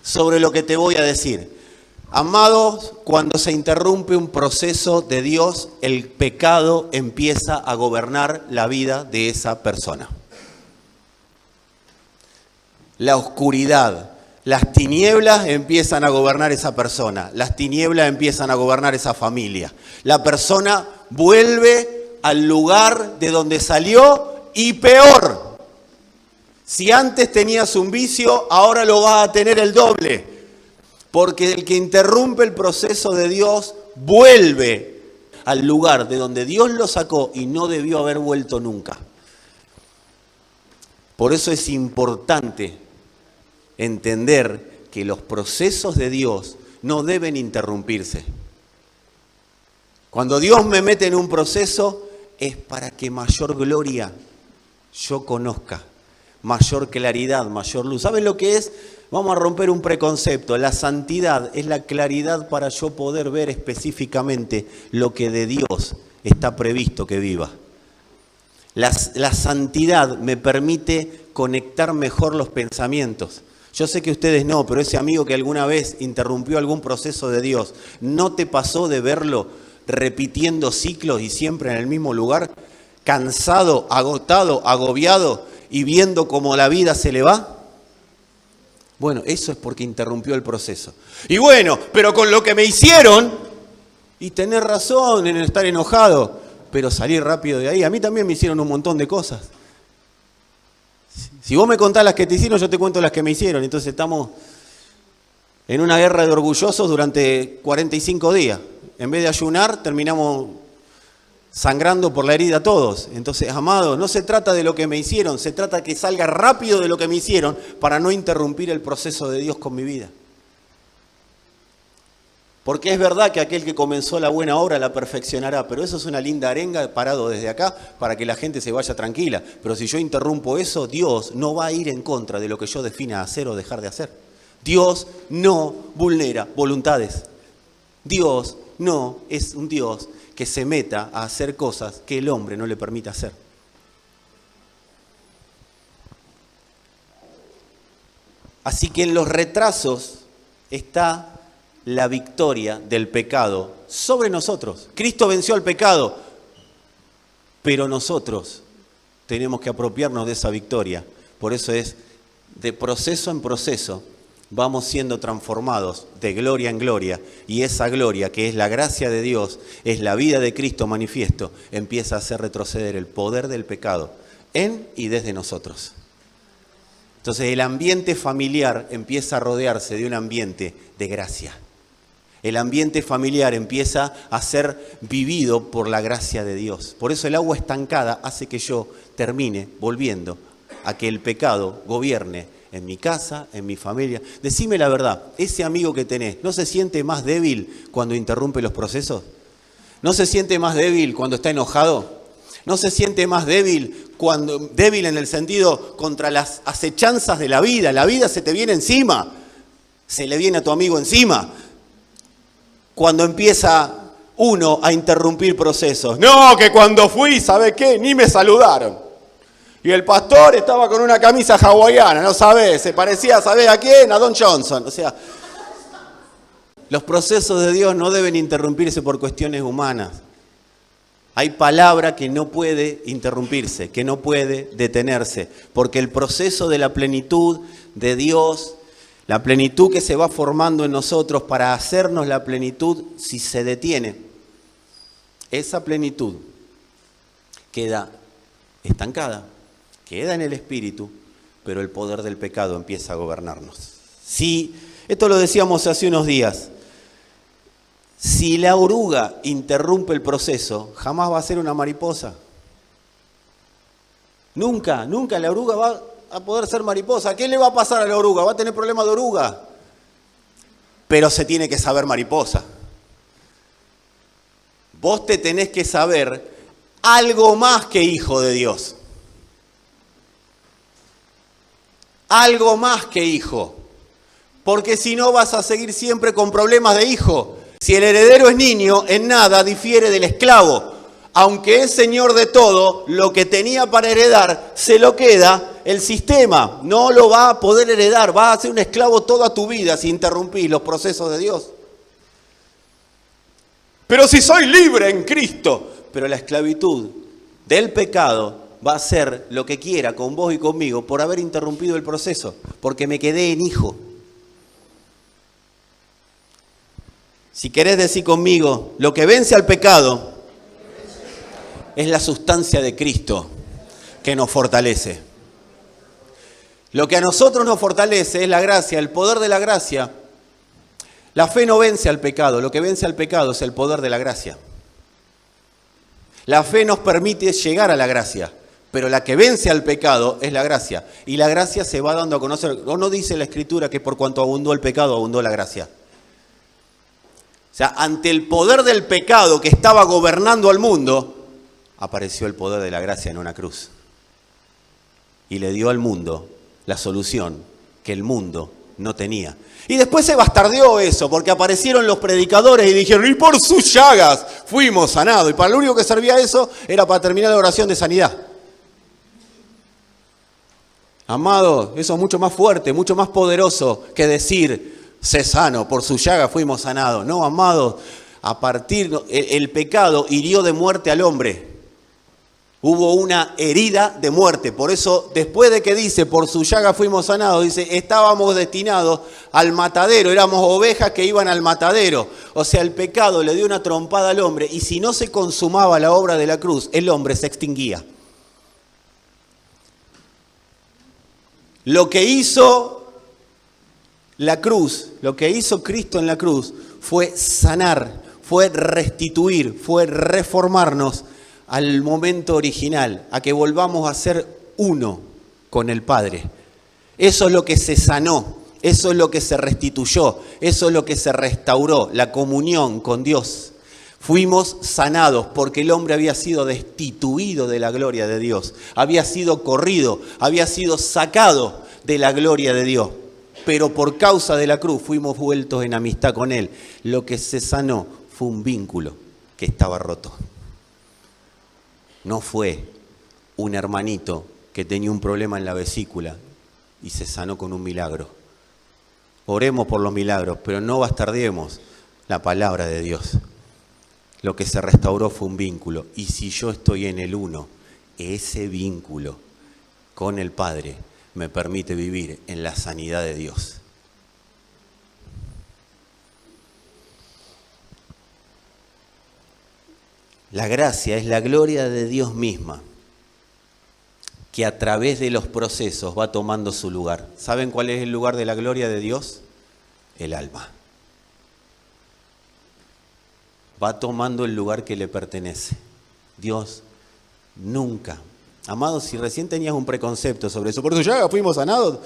sobre lo que te voy a decir. Amados, cuando se interrumpe un proceso de Dios, el pecado empieza a gobernar la vida de esa persona. La oscuridad, las tinieblas empiezan a gobernar esa persona. Las tinieblas empiezan a gobernar esa familia. La persona vuelve al lugar de donde salió y peor. Si antes tenías un vicio, ahora lo vas a tener el doble. Porque el que interrumpe el proceso de Dios vuelve al lugar de donde Dios lo sacó y no debió haber vuelto nunca. Por eso es importante entender que los procesos de Dios no deben interrumpirse. Cuando Dios me mete en un proceso es para que mayor gloria yo conozca, mayor claridad, mayor luz. ¿Saben lo que es? Vamos a romper un preconcepto. La santidad es la claridad para yo poder ver específicamente lo que de Dios está previsto que viva. La santidad me permite conectar mejor los pensamientos. Yo sé que ustedes no, pero ese amigo que alguna vez interrumpió algún proceso de Dios, ¿no te pasó de verlo repitiendo ciclos y siempre en el mismo lugar? Cansado, agotado, agobiado y viendo cómo la vida se le va. Bueno, eso es porque interrumpió el proceso. Y bueno, pero con lo que me hicieron, y tenés razón en estar enojado, pero salí rápido de ahí. A mí también me hicieron un montón de cosas. Si vos me contás las que te hicieron, yo te cuento las que me hicieron. Entonces estamos en una guerra de orgullosos durante 45 días. En vez de ayunar, terminamos sangrando por la herida todos. Entonces, amados, no se trata de lo que me hicieron, se trata de que salga rápido de lo que me hicieron para no interrumpir el proceso de Dios con mi vida. Porque es verdad que aquel que comenzó la buena obra la perfeccionará, pero eso es una linda arenga parado desde acá para que la gente se vaya tranquila. Pero si yo interrumpo eso, Dios no va a ir en contra de lo que yo defina hacer o dejar de hacer. Dios no vulnera voluntades. Dios no es un Dios que se meta a hacer cosas que el hombre no le permite hacer. Así que en los retrasos está la victoria del pecado sobre nosotros. Cristo venció al pecado, pero nosotros tenemos que apropiarnos de esa victoria. Por eso es de proceso en proceso. Vamos siendo transformados de gloria en gloria, y esa gloria, que es la gracia de Dios, es la vida de Cristo manifiesto, empieza a hacer retroceder el poder del pecado en y desde nosotros. Entonces el ambiente familiar empieza a rodearse de un ambiente de gracia. El ambiente familiar empieza a ser vivido por la gracia de Dios. Por eso el agua estancada hace que yo termine volviendo a que el pecado gobierne en mi casa, en mi familia. Decime la verdad, ese amigo que tenés, ¿no se siente más débil cuando interrumpe los procesos? ¿No se siente más débil cuando está enojado? ¿No se siente más débil en el sentido contra las acechanzas de la vida? La vida se te viene encima, se le viene a tu amigo encima. Cuando empieza uno a interrumpir procesos. No, que cuando fui, ¿sabe qué? Ni me saludaron. Y el pastor estaba con una camisa hawaiana, no sabés, se parecía, ¿sabés a quién? A Don Johnson. O sea, los procesos de Dios no deben interrumpirse por cuestiones humanas. Hay palabra que no puede interrumpirse, que no puede detenerse, porque el proceso de la plenitud de Dios, la plenitud que se va formando en nosotros para hacernos la plenitud, si se detiene, esa plenitud queda estancada. Queda en el espíritu, pero el poder del pecado empieza a gobernarnos. Si, esto lo decíamos hace unos días, si la oruga interrumpe el proceso, jamás va a ser una mariposa. Nunca la oruga va a poder ser mariposa. ¿Qué le va a pasar a la oruga? Va a tener problemas de oruga. Pero se tiene que saber mariposa. Vos te tenés que saber algo más que hijo de Dios. Algo más que hijo, porque si no vas a seguir siempre con problemas de hijo. Si el heredero es niño, en nada difiere del esclavo. Aunque es señor de todo, lo que tenía para heredar se lo queda el sistema. No lo va a poder heredar, vas a ser un esclavo toda tu vida si interrumpís los procesos de Dios. Pero si soy libre en Cristo, pero la esclavitud del pecado va a hacer lo que quiera con vos y conmigo por haber interrumpido el proceso, porque me quedé en hijo. Si querés decir conmigo, lo que vence al pecado es la sustancia de Cristo que nos fortalece. Lo que a nosotros nos fortalece es la gracia, el poder de la gracia. La fe no vence al pecado, lo que vence al pecado es el poder de la gracia. La fe nos permite llegar a la gracia. Pero la que vence al pecado es la gracia. Y la gracia se va dando a conocer. ¿O no dice la Escritura que por cuanto abundó el pecado, abundó la gracia? O sea, ante el poder del pecado que estaba gobernando al mundo, apareció el poder de la gracia en una cruz. Y le dio al mundo la solución que el mundo no tenía. Y después se bastardeó eso, porque aparecieron los predicadores y dijeron, y por sus llagas fuimos sanados. Y para lo único que servía eso era para terminar la oración de sanidad. Amado, eso es mucho más fuerte, mucho más poderoso que decir, sé sano, por su llaga fuimos sanados. No, amado, el pecado hirió de muerte al hombre. Hubo una herida de muerte. Por eso, después de que dice, por su llaga fuimos sanados, dice, estábamos destinados al matadero, éramos ovejas que iban al matadero. O sea, el pecado le dio una trompada al hombre y si no se consumaba la obra de la cruz, el hombre se extinguía. Lo que hizo la cruz, lo que hizo Cristo en la cruz, fue sanar, fue restituir, fue reformarnos al momento original, a que volvamos a ser uno con el Padre. Eso es lo que se sanó, eso es lo que se restituyó, eso es lo que se restauró, la comunión con Dios. Fuimos sanados porque el hombre había sido destituido de la gloria de Dios, había sido corrido, había sido sacado de la gloria de Dios. Pero por causa de la cruz fuimos vueltos en amistad con Él. Lo que se sanó fue un vínculo que estaba roto. No fue un hermanito que tenía un problema en la vesícula y se sanó con un milagro. Oremos por los milagros, pero no bastardiemos la palabra de Dios. Lo que se restauró fue un vínculo. Y si yo estoy en el uno, ese vínculo con el Padre me permite vivir en la sanidad de Dios. La gracia es la gloria de Dios misma, que a través de los procesos va tomando su lugar. ¿Saben cuál es el lugar de la gloria de Dios? El alma. Va tomando el lugar que le pertenece. Dios nunca. Amados, si recién tenías un preconcepto sobre eso, por eso ya fuimos sanados,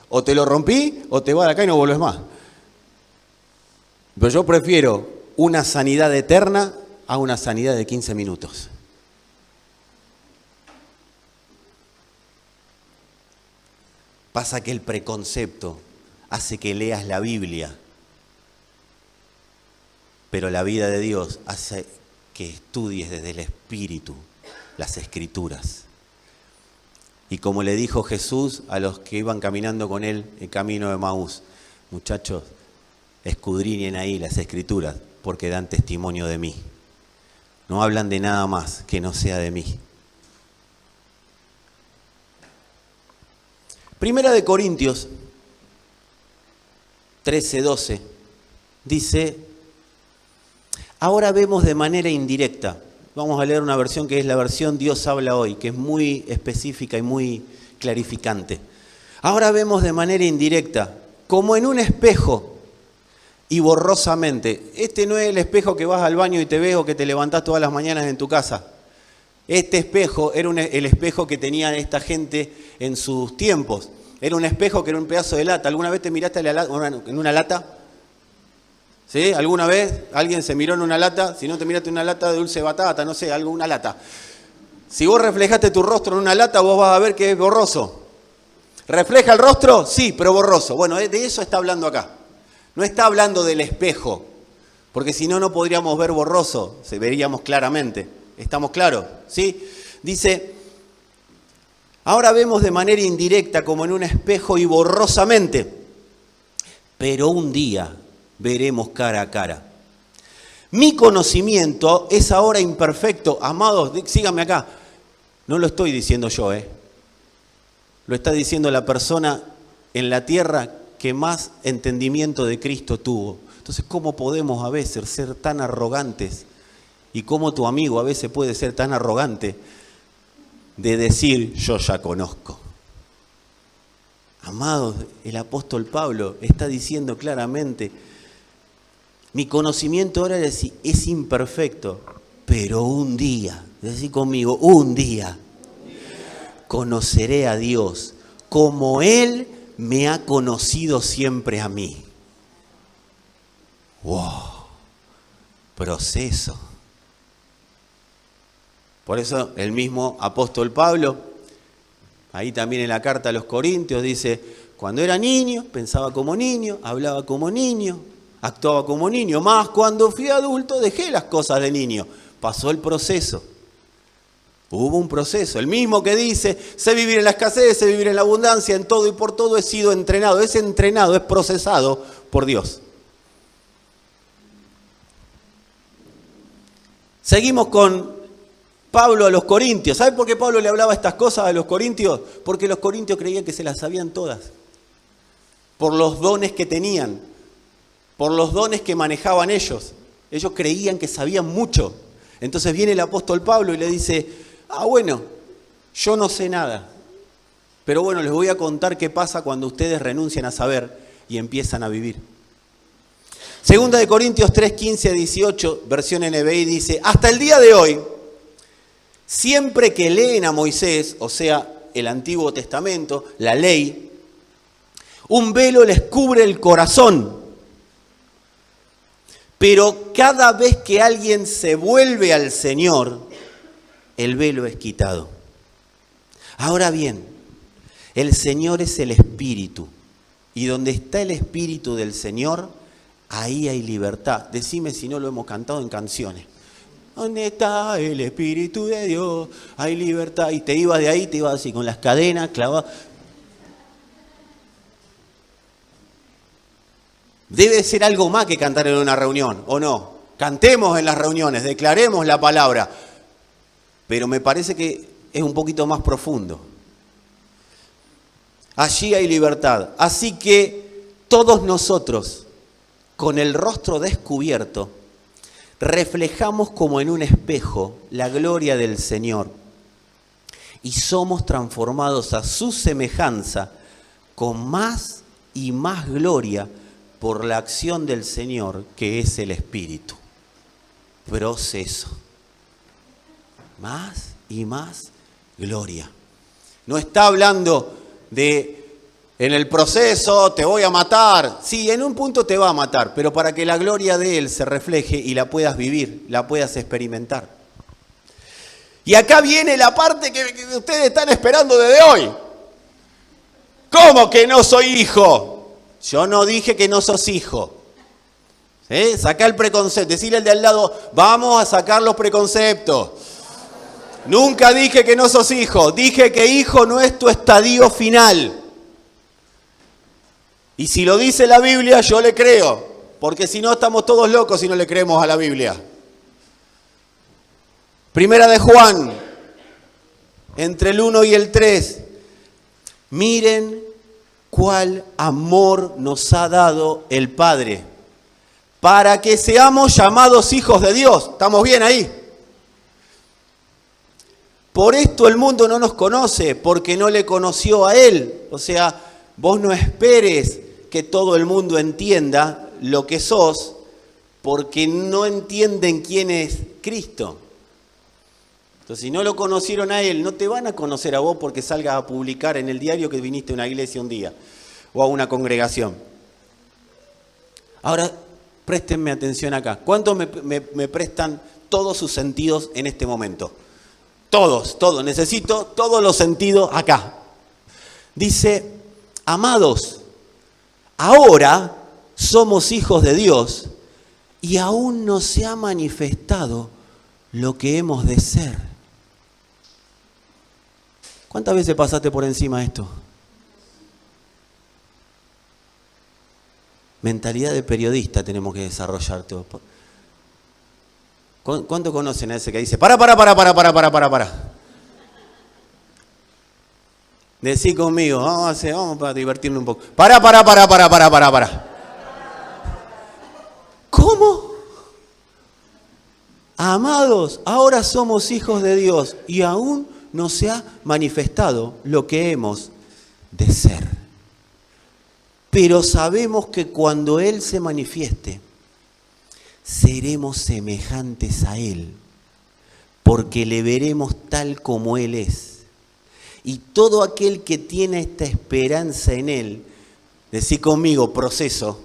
o te lo rompí o te vas de acá y no vuelves más. Pero yo prefiero una sanidad eterna a una sanidad de 15 minutos. Pasa que el preconcepto hace que leas la Biblia, pero la vida de Dios hace que estudies desde el Espíritu las Escrituras. Y como le dijo Jesús a los que iban caminando con él el camino de Maús, muchachos, escudriñen ahí las Escrituras porque dan testimonio de mí. No hablan de nada más que no sea de mí. Primera de Corintios 13:12 dice, ahora vemos de manera indirecta. Vamos a leer una versión que es la versión Dios habla hoy, que es muy específica y muy clarificante. Ahora vemos de manera indirecta, como en un espejo, y borrosamente. Este no es el espejo que vas al baño y te ves o que te levantás todas las mañanas en tu casa. Este espejo era el espejo que tenía esta gente en sus tiempos. Era un espejo que era un pedazo de lata. ¿Alguna vez te miraste en una lata? ¿Sí? ¿Alguna vez alguien se miró en una lata? Si no te miraste en una lata de dulce batata, no sé, una lata. Si vos reflejaste tu rostro en una lata, vos vas a ver que es borroso. ¿Refleja el rostro? Sí, pero borroso. Bueno, de eso está hablando acá. No está hablando del espejo, porque si no, no podríamos ver borroso, se veríamos claramente. ¿Estamos claros? ¿Sí? Dice, ahora vemos de manera indirecta como en un espejo y borrosamente, pero un día veremos cara a cara. Mi conocimiento es ahora imperfecto. Amados, síganme acá. No lo estoy diciendo yo, Lo está diciendo la persona en la tierra que más entendimiento de Cristo tuvo. Entonces, ¿cómo podemos a veces ser tan arrogantes? Y cómo tu amigo a veces puede ser tan arrogante de decir, yo ya conozco. Amados, el apóstol Pablo está diciendo claramente, mi conocimiento ahora es imperfecto, pero un día, decí conmigo, un día, conoceré a Dios como Él me ha conocido siempre a mí. ¡Wow! Proceso. Por eso el mismo apóstol Pablo, ahí también en la carta a los Corintios, dice, cuando era niño, pensaba como niño, hablaba como niño, actuaba como niño, más cuando fui adulto dejé las cosas de niño. Pasó el proceso. Hubo un proceso, el mismo que dice, sé vivir en la escasez, sé vivir en la abundancia, en todo y por todo he sido entrenado. Es entrenado, es procesado por Dios. Seguimos con Pablo a los corintios. ¿Sabe por qué Pablo le hablaba estas cosas a los corintios? Porque los corintios creían que se las sabían todas. Por los dones que tenían, por los dones que manejaban ellos. Ellos creían que sabían mucho. Entonces viene el apóstol Pablo y le dice, bueno, yo no sé nada. Pero bueno, les voy a contar qué pasa cuando ustedes renuncian a saber y empiezan a vivir. Segunda de Corintios 3, 15 a 18, versión NBI, dice, hasta el día de hoy, siempre que leen a Moisés, o sea, el Antiguo Testamento, la ley, un velo les cubre el corazón. Pero cada vez que alguien se vuelve al Señor, el velo es quitado. Ahora bien, el Señor es el Espíritu. Y donde está el Espíritu del Señor, ahí hay libertad. Decime si no lo hemos cantado en canciones. ¿Dónde está el Espíritu de Dios? Hay libertad. Y te ibas de ahí, te ibas así con las cadenas clavadas. Debe ser algo más que cantar en una reunión, ¿o no? Cantemos en las reuniones, declaremos la palabra. Pero me parece que es un poquito más profundo. Allí hay libertad. Así que todos nosotros, con el rostro descubierto, reflejamos como en un espejo la gloria del Señor y somos transformados a su semejanza con más y más gloria por la acción del Señor, que es el Espíritu. Proceso. Más y más gloria. No está hablando de, en el proceso te voy a matar. Sí, en un punto te va a matar, pero para que la gloria de Él se refleje y la puedas vivir, la puedas experimentar. Y acá viene la parte que ustedes están esperando desde hoy. ¿Cómo que no soy hijo? Yo no dije que no sos hijo. ¿Sí? Sacá el preconcepto. Decirle al de al lado, vamos a sacar los preconceptos. Nunca dije que no sos hijo. Dije que hijo no es tu estadio final. Y si lo dice la Biblia, yo le creo. Porque si no, estamos todos locos si no le creemos a la Biblia. Primera de Juan, entre el 1 y el 3. Miren cuál amor nos ha dado el Padre, para que seamos llamados hijos de Dios. ¿Estamos bien ahí? Por esto el mundo no nos conoce, porque no le conoció a Él. O sea, vos no esperes que todo el mundo entienda lo que sos, porque no entienden quién es Cristo. Entonces, si no lo conocieron a Él, no te van a conocer a vos porque salgas a publicar en el diario que viniste a una iglesia un día o a una congregación. Ahora, préstenme atención acá. ¿Cuántos me prestan todos sus sentidos en este momento? Todos. Necesito todos los sentidos acá. Dice, amados, ahora somos hijos de Dios y aún no se ha manifestado lo que hemos de ser. ¿Cuántas veces pasaste por encima de esto? Mentalidad de periodista tenemos que desarrollar todo. ¿Cuánto conocen a ese que dice, para? Decí conmigo, vamos para divertirnos un poco. Para. ¿Cómo? Amados, ahora somos hijos de Dios y aún no se ha manifestado lo que hemos de ser. Pero sabemos que cuando Él se manifieste, seremos semejantes a Él, porque le veremos tal como Él es. Y todo aquel que tiene esta esperanza en Él, decí conmigo, proceso,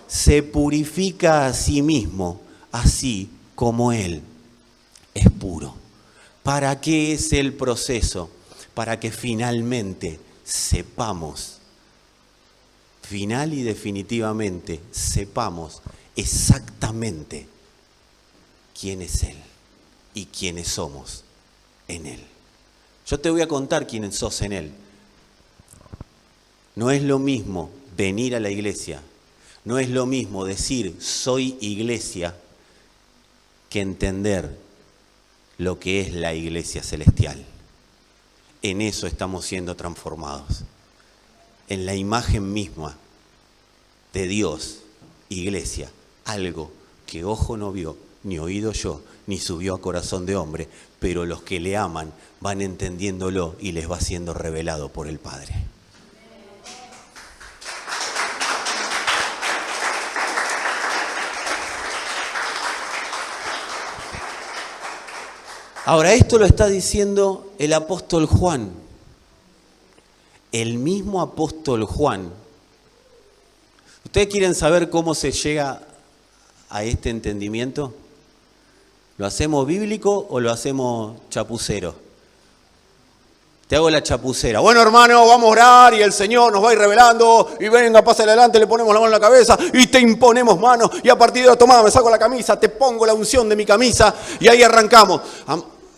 se purifica a sí mismo, así como Él es puro. ¿Para qué es el proceso? Para que finalmente sepamos, final y definitivamente sepamos exactamente quién es Él y quiénes somos en Él. Yo te voy a contar quiénes sos en Él. No es lo mismo venir a la iglesia, no es lo mismo decir soy iglesia que entender lo que es la iglesia celestial. En eso estamos siendo transformados, en la imagen misma de Dios, iglesia, algo que ojo no vio, ni oído yo, ni subió a corazón de hombre, pero los que le aman van entendiéndolo y les va siendo revelado por el Padre. Ahora, esto lo está diciendo el apóstol Juan. El mismo apóstol Juan. ¿Ustedes quieren saber cómo se llega a este entendimiento? ¿Lo hacemos bíblico o lo hacemos chapucero? Te hago la chapucera. Bueno, hermano, vamos a orar y el Señor nos va a ir revelando. Y venga, pasa adelante, le ponemos la mano en la cabeza y te imponemos manos. Y a partir de ahora, tomá, me saco la camisa, te pongo la unción de mi camisa y ahí arrancamos.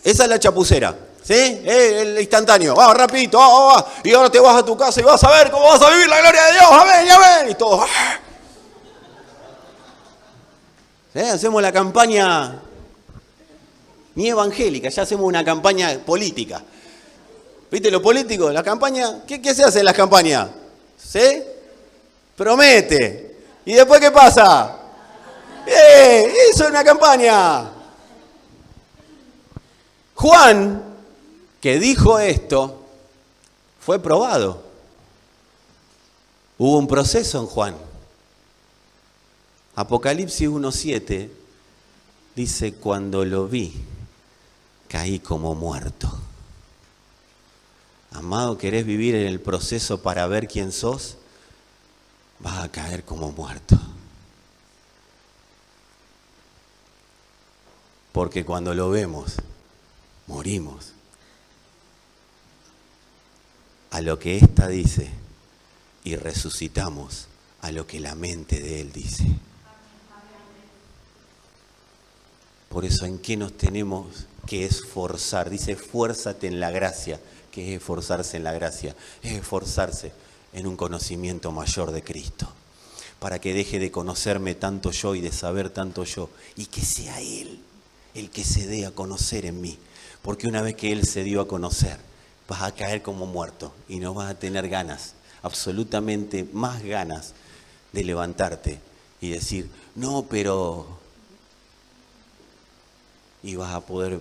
Esa es la chapucera, ¿sí? El instantáneo. Vamos, rapidito, va. Y ahora te vas a tu casa y vas a ver cómo vas a vivir la gloria de Dios. Amén, amén. Y todos. ¿Sí? Hacemos la campaña ni evangélica, ya hacemos una campaña política. ¿Viste lo político? La campaña, ¿qué se hace en las campañas? ¿Sí? Promete. ¿Y después qué pasa? Eso es una campaña. Juan, que dijo esto, fue probado. Hubo un proceso en Juan. Apocalipsis 1:7 dice, cuando lo vi, caí como muerto. Amado, ¿querés vivir en el proceso para ver quién sos? Vas a caer como muerto. Porque cuando lo vemos, morimos a lo que ésta dice y resucitamos a lo que la mente de él dice. Por eso, ¿en qué nos tenemos que esforzar? Dice, esfuérzate en la gracia. ¿Qué es esforzarse en la gracia? Es esforzarse en un conocimiento mayor de Cristo, para que deje de conocerme tanto yo y de saber tanto yo, y que sea Él el que se dé a conocer en mí. Porque una vez que Él se dio a conocer, vas a caer como muerto y no vas a tener ganas, absolutamente más ganas de levantarte y decir, no, pero... Y vas a poder,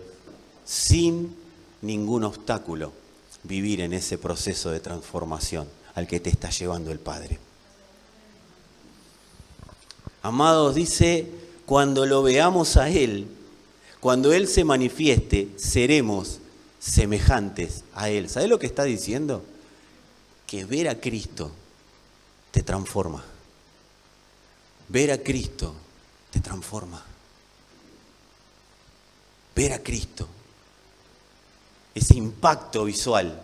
sin ningún obstáculo, vivir en ese proceso de transformación al que te está llevando el Padre. Amados, dice, cuando lo veamos a Él, cuando Él se manifieste, seremos semejantes a Él. ¿Sabes lo que está diciendo? Que ver a Cristo te transforma. Ver a Cristo te transforma. Ver a Cristo. Ese impacto visual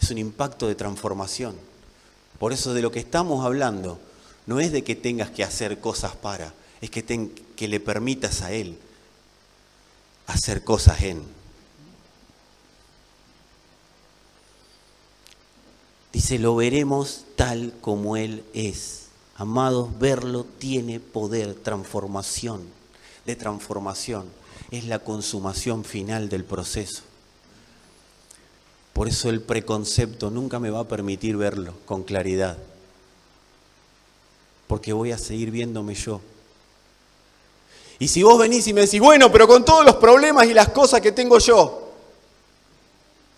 es un impacto de transformación. Por eso de lo que estamos hablando no es de que tengas que hacer cosas para, es que le permitas a Él hacer cosas en. Dice, lo veremos tal como Él es. Amados, verlo tiene poder, transformación. Es la consumación final del proceso. Por eso el preconcepto nunca me va a permitir verlo con claridad. Porque voy a seguir viéndome yo. Y si vos venís y me decís, bueno, pero con todos los problemas y las cosas que tengo yo.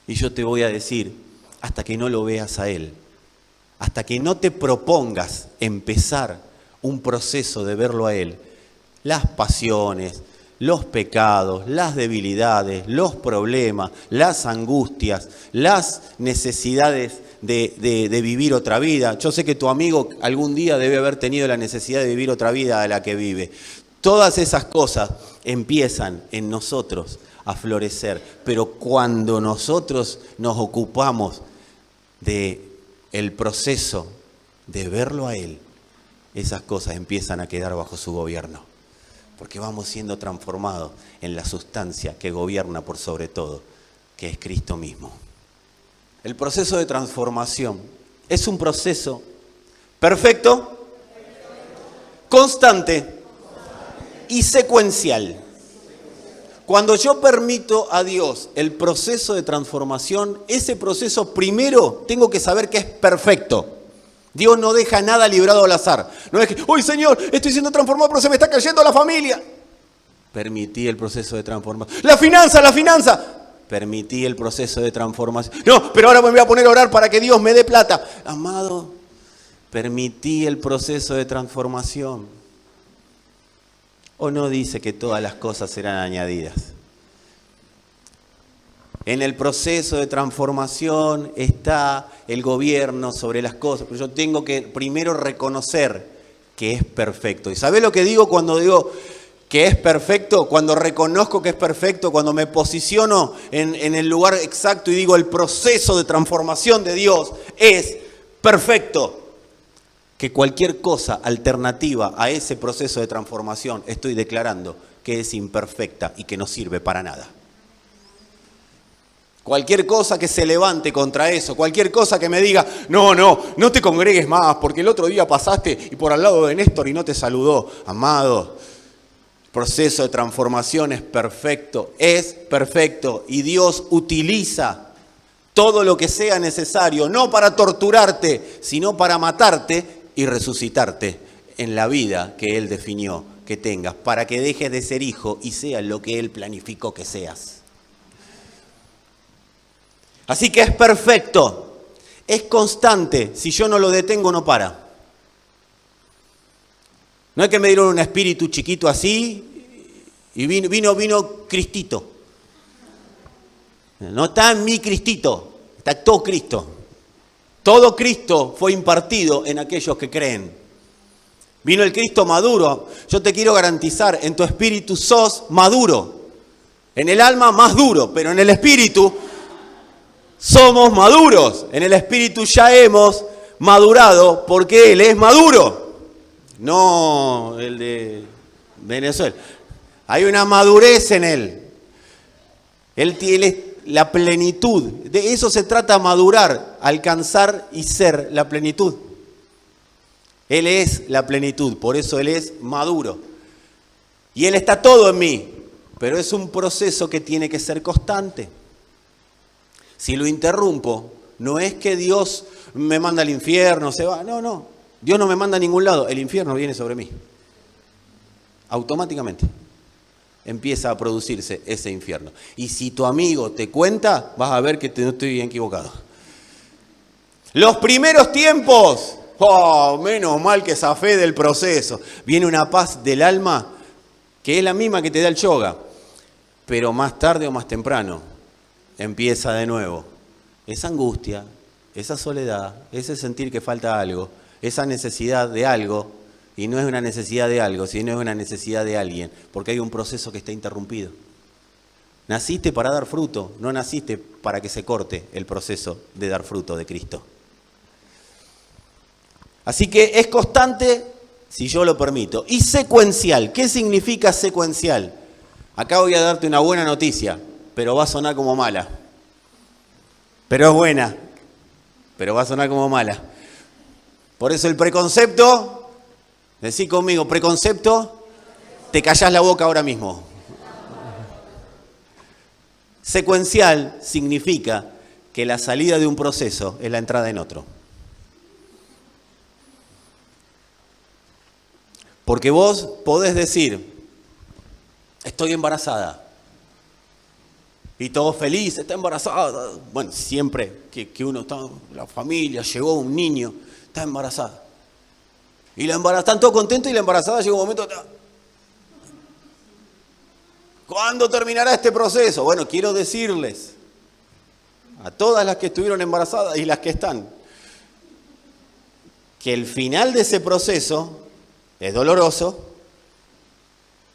Y yo te voy a decir, hasta que no lo veas a Él, hasta que no te propongas empezar un proceso de verlo a Él, las pasiones, los pecados, las debilidades, los problemas, las angustias, las necesidades de vivir otra vida. Yo sé que tu amigo algún día debe haber tenido la necesidad de vivir otra vida a la que vive. Todas esas cosas empiezan en nosotros a florecer, pero cuando nosotros nos ocupamos del proceso de verlo a Él, esas cosas empiezan a quedar bajo su gobierno. Porque vamos siendo transformados en la sustancia que gobierna por sobre todo, que es Cristo mismo. El proceso de transformación es un proceso perfecto, constante y secuencial. Cuando yo permito a Dios el proceso de transformación, ese proceso primero tengo que saber que es perfecto. Dios no deja nada librado al azar. No es que, ¡uy, Señor, estoy siendo transformado, pero se me está cayendo la familia! Permití el proceso de transformación. ¡La finanza! Permití el proceso de transformación. No, pero ahora me voy a poner a orar para que Dios me dé plata. Amado, permití el proceso de transformación. ¿O no dice que todas las cosas serán añadidas? En el proceso de transformación está el gobierno sobre las cosas, pero yo tengo que primero reconocer que es perfecto. ¿Y sabés lo que digo cuando digo que es perfecto? Cuando reconozco que es perfecto, cuando me posiciono en el lugar exacto y digo el proceso de transformación de Dios es perfecto. Que cualquier cosa alternativa a ese proceso de transformación estoy declarando que es imperfecta y que no sirve para nada. Cualquier cosa que se levante contra eso, cualquier cosa que me diga, no te congregues más porque el otro día pasaste y por al lado de Néstor y no te saludó. Amado, el proceso de transformación es perfecto y Dios utiliza todo lo que sea necesario, no para torturarte, sino para matarte y resucitarte en la vida que Él definió que tengas, para que dejes de ser hijo y seas lo que Él planificó que seas. Así que es perfecto, es constante, si yo no lo detengo no para. No es que me dieron un espíritu chiquito así y vino Cristito. No está en mí Cristito, está todo Cristo. Todo Cristo fue impartido en aquellos que creen. Vino el Cristo maduro. Yo te quiero garantizar, en tu espíritu sos maduro. En el alma más duro, pero en el espíritu somos maduros. En el espíritu ya hemos madurado porque Él es maduro. No el de Venezuela. Hay una madurez en Él. Él tiene la plenitud. De eso se trata madurar, alcanzar y ser la plenitud. Él es la plenitud, por eso Él es maduro. Y Él está todo en mí, pero es un proceso que tiene que ser constante. Si lo interrumpo, no es que Dios me manda al infierno, se va. No. Dios no me manda a ningún lado, el infierno viene sobre mí. Automáticamente empieza a producirse ese infierno. Y si tu amigo te cuenta, vas a ver que no estoy bien equivocado. Los primeros tiempos, menos mal que zafé del proceso. Viene una paz del alma que es la misma que te da el yoga. Pero más tarde o más temprano empieza de nuevo. Esa angustia, esa soledad, ese sentir que falta algo, esa necesidad de algo. Y no es una necesidad de algo, sino es una necesidad de alguien, porque hay un proceso que está interrumpido. Naciste para dar fruto, no naciste para que se corte el proceso de dar fruto de Cristo. Así que es constante si yo lo permito. Y secuencial, ¿qué significa secuencial? Acá voy a darte una buena noticia, pero va a sonar como mala. Pero es buena, pero va a sonar como mala. Por eso el preconcepto... Decí conmigo, preconcepto, te callás la boca ahora mismo. Secuencial significa que la salida de un proceso es la entrada en otro. Porque vos podés decir, estoy embarazada. Y todo feliz, está embarazada. Bueno, siempre que uno está, la familia, llegó un niño, está embarazada. Y la embarazada, están todos contentos y la embarazada llega un momento... ¿Cuándo terminará este proceso? Bueno, quiero decirles a todas las que estuvieron embarazadas y las que están, que el final de ese proceso es doloroso,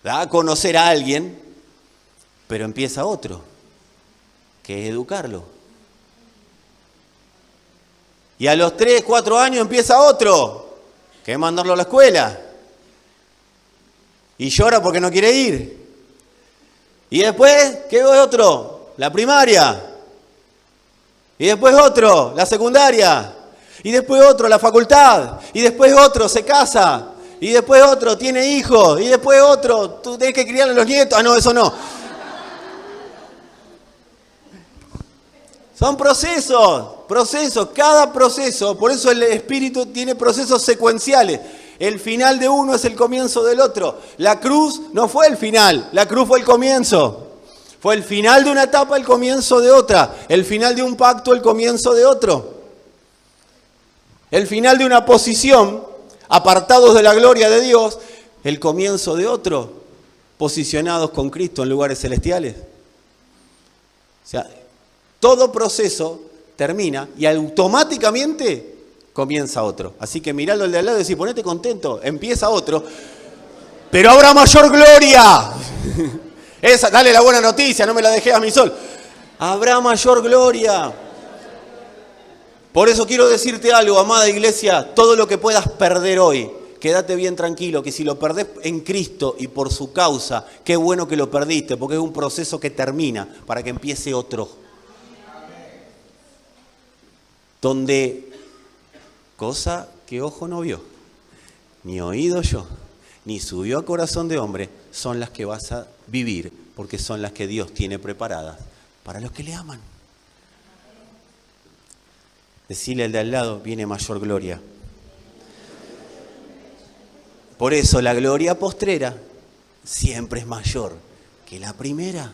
da a conocer a alguien, pero empieza otro, que es educarlo. Y a los 3, 4 años empieza otro, que es mandarlo a la escuela. Y llora porque no quiere ir. Y después, ¿qué es otro? La primaria. Y después otro, la secundaria. Y después otro, la facultad. Y después otro, se casa. Y después otro, tiene hijos. Y después otro, tú tenés que criar a los nietos. Ah, no, eso no. Son procesos, cada proceso. Por eso el Espíritu tiene procesos secuenciales. El final de uno es el comienzo del otro. La cruz no fue el final, la cruz fue el comienzo. Fue el final de una etapa, el comienzo de otra. El final de un pacto, el comienzo de otro. El final de una posición, apartados de la gloria de Dios, el comienzo de otro, posicionados con Cristo en lugares celestiales. O sea, todo proceso termina y automáticamente comienza otro. Así que miralo al de al lado y decís, ponete contento, empieza otro, pero habrá mayor gloria. Esa, dale la buena noticia, no me la dejé a mí sol. Habrá mayor gloria. Por eso quiero decirte algo, amada iglesia, todo lo que puedas perder hoy, quédate bien tranquilo, que si lo perdés en Cristo y por su causa, qué bueno que lo perdiste, porque es un proceso que termina para que empiece otro. Donde cosa que ojo no vio, ni oído yo, ni subió a corazón de hombre, son las que vas a vivir, porque son las que Dios tiene preparadas para los que le aman. Decirle al de al lado, viene mayor gloria. Por eso la gloria postrera siempre es mayor que la primera.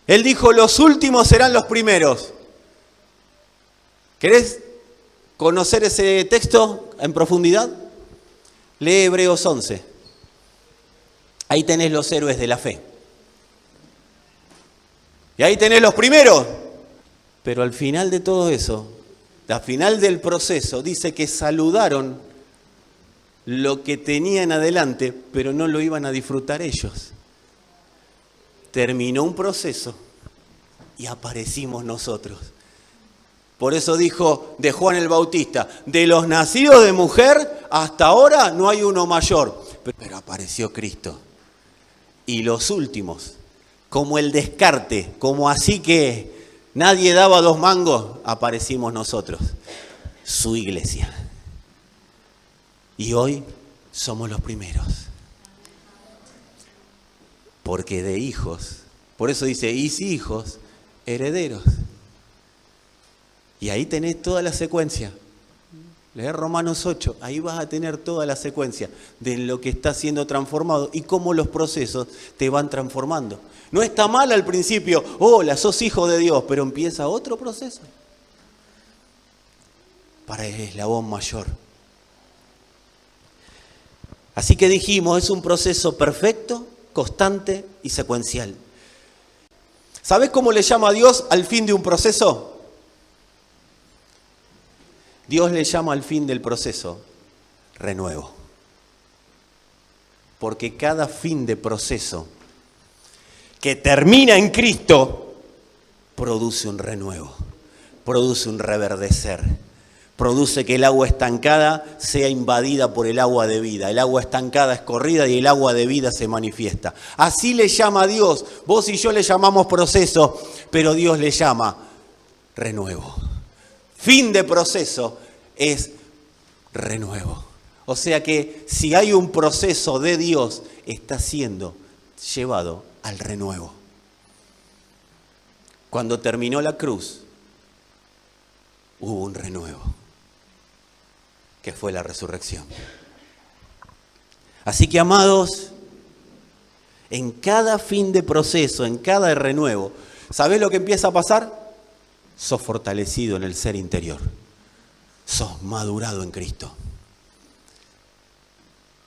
Él dijo, los últimos serán los primeros. ¿Querés conocer ese texto en profundidad? Lee Hebreos 11. Ahí tenés los héroes de la fe. Y ahí tenés los primeros. Pero al final de todo eso, al final del proceso, dice que saludaron lo que tenían adelante, pero no lo iban a disfrutar ellos. Terminó un proceso y aparecimos nosotros. Por eso dijo de Juan el Bautista, de los nacidos de mujer, hasta ahora no hay uno mayor. Pero apareció Cristo. Y los últimos, como el descarte, como así que nadie daba 2 mangos, aparecimos nosotros, su iglesia. Y hoy somos los primeros. Porque de hijos, por eso dice, y si hijos, herederos. Y ahí tenés toda la secuencia. Leer Romanos 8, ahí vas a tener toda la secuencia de lo que está siendo transformado y cómo los procesos te van transformando. No está mal al principio, hola, sos hijo de Dios, pero empieza otro proceso para el eslabón mayor. Así que dijimos, es un proceso perfecto, constante y secuencial. ¿Sabés cómo le llama a Dios al fin de un proceso? Dios le llama al fin del proceso renuevo. Porque cada fin de proceso que termina en Cristo produce un renuevo, produce un reverdecer, produce que el agua estancada sea invadida por el agua de vida. El agua estancada es corrida y el agua de vida se manifiesta. Así le llama a Dios. Vos y yo le llamamos proceso, pero Dios le llama renuevo. Fin de proceso es renuevo. O sea que si hay un proceso de Dios, está siendo llevado al renuevo. Cuando terminó la cruz, hubo un renuevo, que fue la resurrección. Así que, amados, en cada fin de proceso, en cada renuevo, ¿sabés lo que empieza a pasar? Sos fortalecido en el ser interior. Sos madurado en Cristo.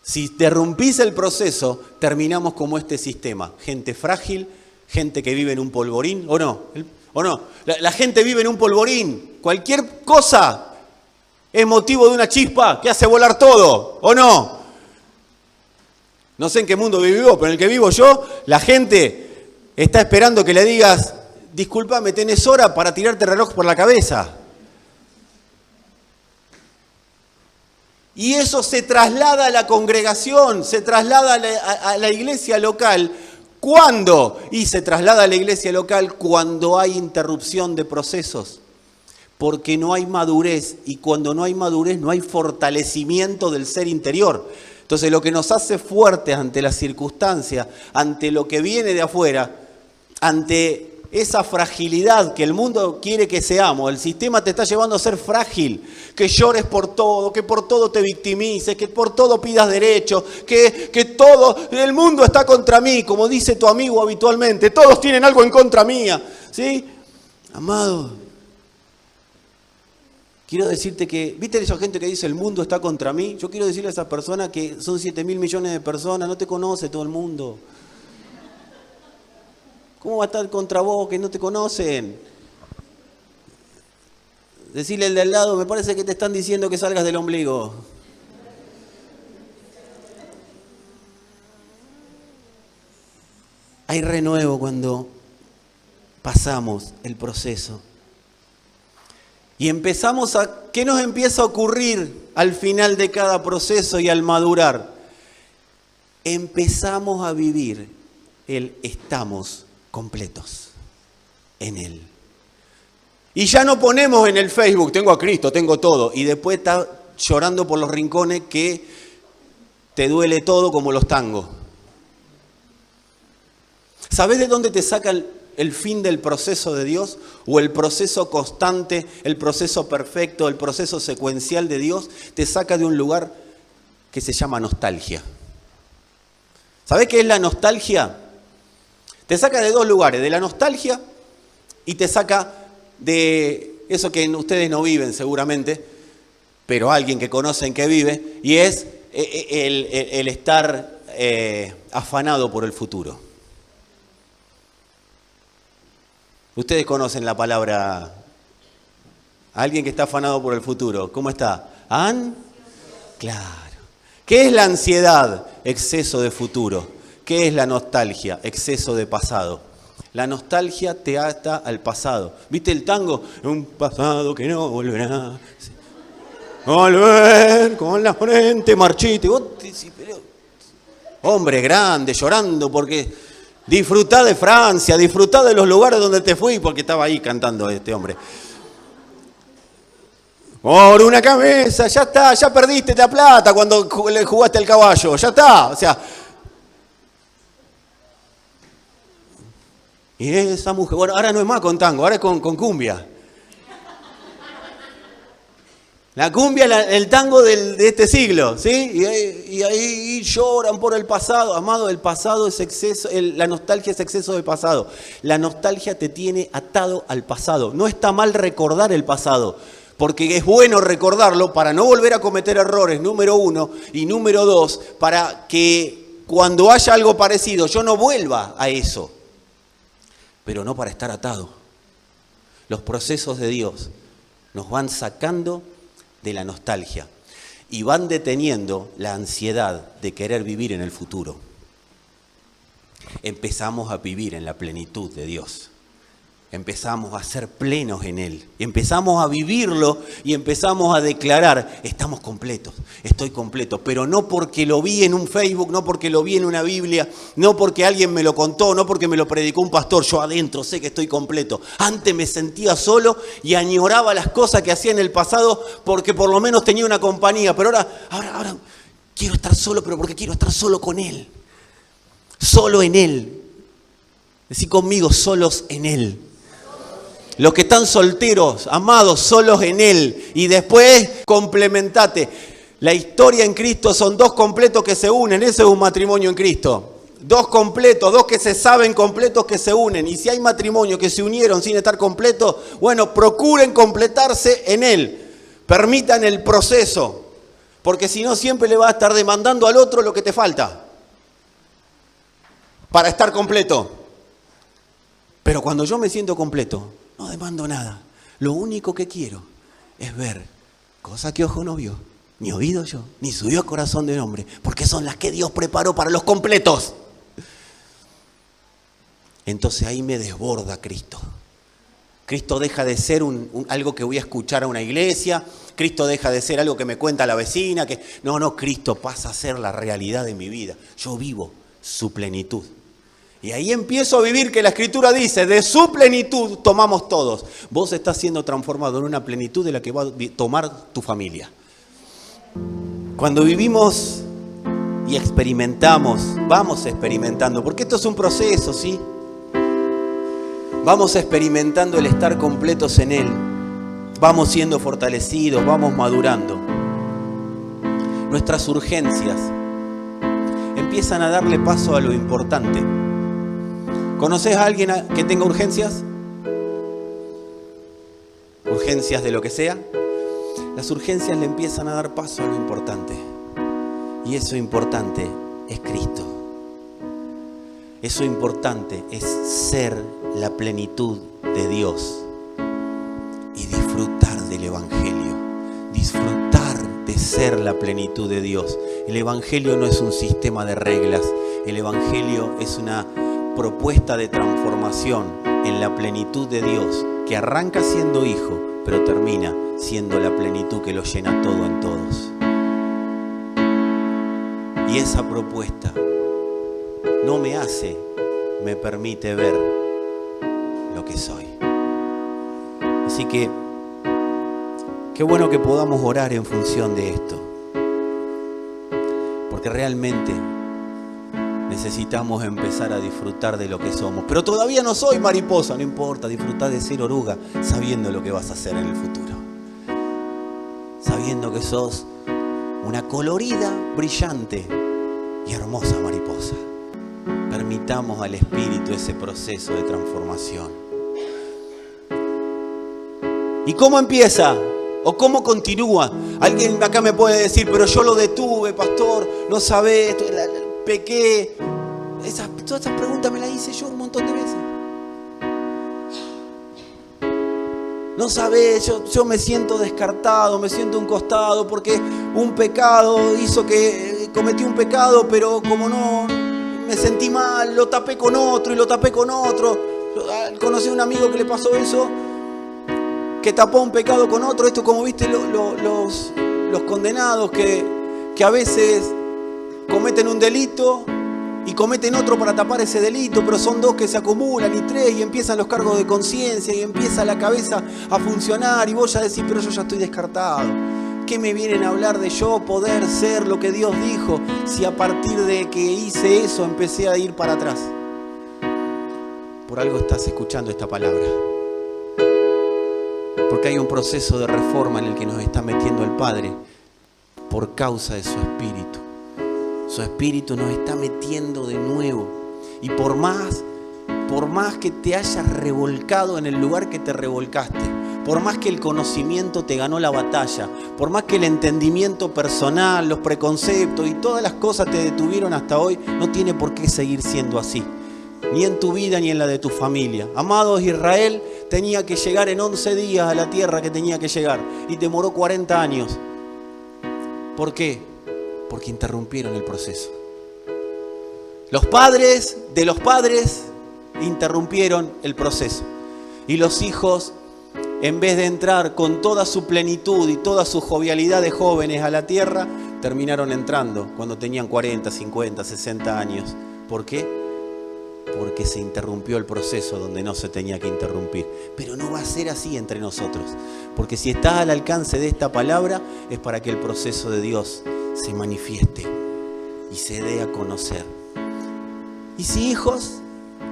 Si interrumpís el proceso, terminamos como este sistema. Gente frágil, gente que vive en un polvorín, ¿o no? ¿O no? La gente vive en un polvorín. Cualquier cosa es motivo de una chispa que hace volar todo, ¿o no? No sé en qué mundo vivo, pero en el que vivo yo, la gente está esperando que le digas, disculpame, tenés hora para tirarte el reloj por la cabeza. Y eso se traslada a la congregación, se traslada a la iglesia local. ¿Cuándo? Y se traslada a la iglesia local cuando hay interrupción de procesos. Porque no hay madurez, y cuando no hay madurez no hay fortalecimiento del ser interior. Entonces lo que nos hace fuertes ante las circunstancias, ante lo que viene de afuera, ante esa fragilidad que el mundo quiere que seamos. El sistema te está llevando a ser frágil, que llores por todo, que por todo te victimices, que por todo pidas derecho, que todo, el mundo está contra mí, como dice tu amigo habitualmente, todos tienen algo en contra mía, ¿sí? Amado, quiero decirte que, ¿viste esa gente que dice el mundo está contra mí? Yo quiero decirle a esas personas que son 7.000 millones de personas, no te conoce todo el mundo. ¿Cómo va a estar contra vos que no te conocen? Decirle al de al lado, me parece que te están diciendo que salgas del ombligo. Hay renuevo cuando pasamos el proceso. Y empezamos a... ¿Qué nos empieza a ocurrir al final de cada proceso y al madurar? Empezamos a vivir el estamos completos en Él. Y ya no ponemos en el Facebook, tengo a Cristo, tengo todo, y después está llorando por los rincones que te duele todo como los tangos. ¿Sabés de dónde te saca el fin del proceso de Dios? O el proceso constante, el proceso perfecto, el proceso secuencial de Dios, te saca de un lugar que se llama nostalgia. ¿Sabés qué es la nostalgia? Te saca de dos lugares, de la nostalgia y te saca de eso que ustedes no viven seguramente, pero alguien que conocen que vive, y es el estar afanado por el futuro. Ustedes conocen la palabra, alguien que está afanado por el futuro, ¿cómo está? Claro. ¿Qué es la ansiedad? Exceso de futuro. ¿Qué es la nostalgia? Exceso de pasado. La nostalgia te ata al pasado. ¿Viste el tango? Un pasado que no volverá. Volver con la frente marchita. Hombre grande, llorando porque disfrutá de Francia, disfrutá de los lugares donde te fui, porque estaba ahí cantando este hombre. Por una cabeza, ya está, ya perdiste la plata cuando le jugaste al caballo, ya está, o sea... Y esa mujer, bueno, ahora no es más con tango, ahora es con cumbia. La cumbia, el tango de este siglo, ¿sí? Y ahí lloran por el pasado. Amado, el pasado es exceso, la nostalgia es exceso de pasado. La nostalgia te tiene atado al pasado. No está mal recordar el pasado, porque es bueno recordarlo para no volver a cometer errores, número uno. Y número dos, para que cuando haya algo parecido yo no vuelva a eso. Pero no para estar atado. Los procesos de Dios nos van sacando de la nostalgia y van deteniendo la ansiedad de querer vivir en el futuro. Empezamos a vivir en la plenitud de Dios. Empezamos a ser plenos en Él. Empezamos a vivirlo y empezamos a declarar, estamos completos, estoy completo. Pero no porque lo vi en un Facebook, no porque lo vi en una Biblia, no porque alguien me lo contó, no porque me lo predicó un pastor. Yo adentro sé que estoy completo. Antes me sentía solo y añoraba las cosas que hacía en el pasado porque por lo menos tenía una compañía. Pero ahora quiero estar solo, pero porque quiero estar solo con Él. Solo en Él. Decí conmigo, solos en Él. Los que están solteros, amados, solos en Él. Y después complementate. La historia en Cristo son dos completos que se unen. Ese es un matrimonio en Cristo. Dos completos, dos que se saben completos que se unen. Y si hay matrimonios que se unieron sin estar completos, bueno, procuren completarse en Él. Permitan el proceso. Porque si no, siempre le va a estar demandando al otro lo que te falta para estar completo. Pero cuando yo me siento completo, no demando nada. Lo único que quiero es ver cosas que ojo no vio, ni oído yo, ni subió a corazón de hombre, porque son las que Dios preparó para los completos. Entonces ahí me desborda Cristo. Cristo deja de ser algo que voy a escuchar a una iglesia. Cristo deja de ser algo que me cuenta la vecina. No, Cristo pasa a ser la realidad de mi vida. Yo vivo su plenitud. Y ahí empiezo a vivir que la Escritura dice, de su plenitud tomamos todos. Vos estás siendo transformado en una plenitud de la que va a tomar tu familia. Cuando vivimos y experimentamos, vamos experimentando, porque esto es un proceso, ¿sí? vamos experimentando el estar completos en Él, vamos siendo fortalecidos, vamos madurando. Nuestras urgencias empiezan a darle paso a lo importante. ¿Conoces a alguien que tenga urgencias? Urgencias de lo que sea. Las urgencias le empiezan a dar paso a lo importante. Y eso importante es Cristo. Eso importante es ser la plenitud de Dios y disfrutar del Evangelio. Disfrutar de ser la plenitud de Dios. El Evangelio no es un sistema de reglas. El Evangelio es una propuesta de transformación en la plenitud de Dios, que arranca siendo hijo, pero termina siendo la plenitud que lo llena todo en todos. Y esa propuesta no me permite ver lo que soy. Así que, qué bueno que podamos orar en función de esto. Porque realmente necesitamos empezar a disfrutar de lo que somos. Pero todavía no soy mariposa, no importa, disfrutar de ser oruga, sabiendo lo que vas a hacer en el futuro. Sabiendo que sos una colorida, brillante y hermosa mariposa. Permitamos al Espíritu ese proceso de transformación. ¿Y cómo empieza? ¿O cómo continúa? Alguien acá me puede decir, pero yo lo detuve, pastor, no sabés, pequé. Todas esas preguntas me las hice yo un montón de veces. No sabés, yo me siento descartado, me siento un costado porque un pecado hizo que cometí un pecado, pero como no me sentí mal, lo tapé con otro y lo tapé con otro. Conocí a un amigo que le pasó eso, que tapó un pecado con otro. Esto como viste los condenados que a veces cometen un delito y cometen otro para tapar ese delito, pero son dos que se acumulan y tres y empiezan los cargos de conciencia y empieza la cabeza a funcionar y vos ya decís, pero yo ya estoy descartado. ¿Qué me vienen a hablar de yo poder ser lo que Dios dijo si a partir de que hice eso empecé a ir para atrás? Por algo estás escuchando esta palabra. Porque hay un proceso de reforma en el que nos está metiendo el Padre por causa de su Espíritu. Su Espíritu nos está metiendo de nuevo. Y por más que te hayas revolcado en el lugar que te revolcaste, por más que el conocimiento te ganó la batalla, por más que el entendimiento personal, los preconceptos y todas las cosas te detuvieron hasta hoy, no tiene por qué seguir siendo así. Ni en tu vida ni en la de tu familia. Amados, Israel tenía que llegar en 11 días a la tierra que tenía que llegar y demoró 40 años. ¿Por qué? Porque interrumpieron el proceso. Los padres de los padres interrumpieron el proceso. Y los hijos, en vez de entrar con toda su plenitud y toda su jovialidad de jóvenes a la tierra, terminaron entrando cuando tenían 40, 50, 60 años. ¿Por qué? Porque se interrumpió el proceso donde no se tenía que interrumpir. Pero no va a ser así entre nosotros. Porque si estás al alcance de esta palabra, es para que el proceso de Dios se manifieste y se dé a conocer. Y si hijos,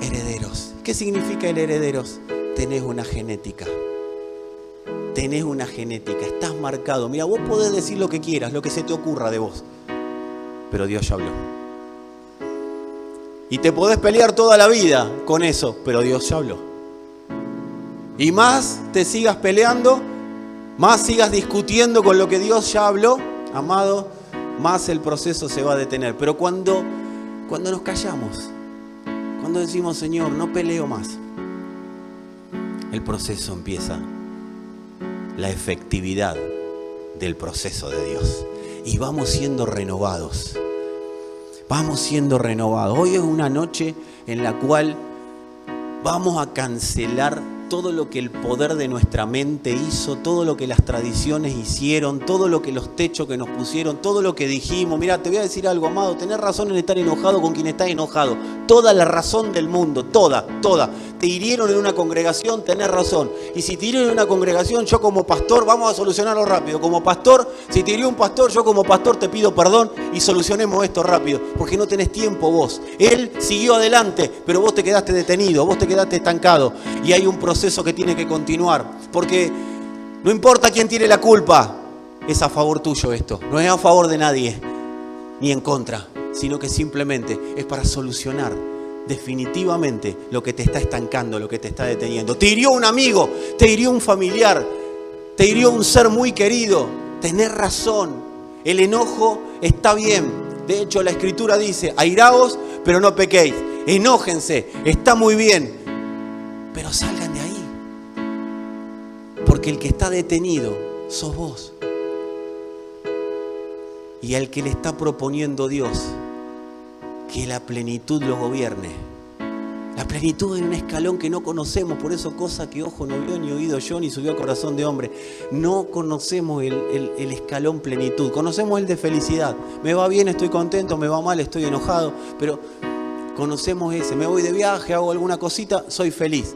herederos. ¿Qué significa el herederos? Tenés una genética. Tenés una genética, estás marcado. Mira, vos podés decir lo que quieras, lo que se te ocurra de vos. Pero Dios ya habló. Y te podés pelear toda la vida con eso, pero Dios ya habló. Y más te sigas peleando, más sigas discutiendo con lo que Dios ya habló, amado, más el proceso se va a detener. Pero cuando nos callamos, cuando decimos, Señor, no peleo más, el proceso empieza, la efectividad del proceso de Dios. Y vamos siendo renovados. Vamos siendo renovados. Hoy es una noche en la cual vamos a cancelar todo lo que el poder de nuestra mente hizo, todo lo que las tradiciones hicieron, todo lo que los techos que nos pusieron, todo lo que dijimos. Mira, te voy a decir algo, amado, tenés razón en estar enojado con quien está enojado. Toda la razón del mundo, toda. Te hirieron en una congregación, tenés razón. Y si te hirieron en una congregación, yo como pastor, vamos a solucionarlo rápido. Como pastor, si te hirió un pastor, yo como pastor te pido perdón y solucionemos esto rápido. Porque no tenés tiempo vos. Él siguió adelante, pero vos te quedaste detenido, vos te quedaste estancado. Y hay un proceso que tiene que continuar. Porque no importa quién tiene la culpa, es a favor tuyo esto. No es a favor de nadie, ni en contra, sino que simplemente es para solucionar definitivamente lo que te está estancando, lo que te está deteniendo. Te hirió un amigo, te hirió un familiar, te hirió un ser muy querido. Tenés razón, el enojo está bien. De hecho, la Escritura dice, airaos, pero no pequéis. Enójense, está muy bien, pero salgan de ahí. Porque el que está detenido sos vos. Y al que le está proponiendo Dios que la plenitud lo gobierne. La plenitud en un escalón que no conocemos, por eso cosa que ojo no vio, ni oído yo, ni subió a corazón de hombre. No conocemos el escalón plenitud, conocemos el de felicidad. Me va bien, estoy contento, me va mal, estoy enojado, pero conocemos ese. Me voy de viaje, hago alguna cosita, soy feliz.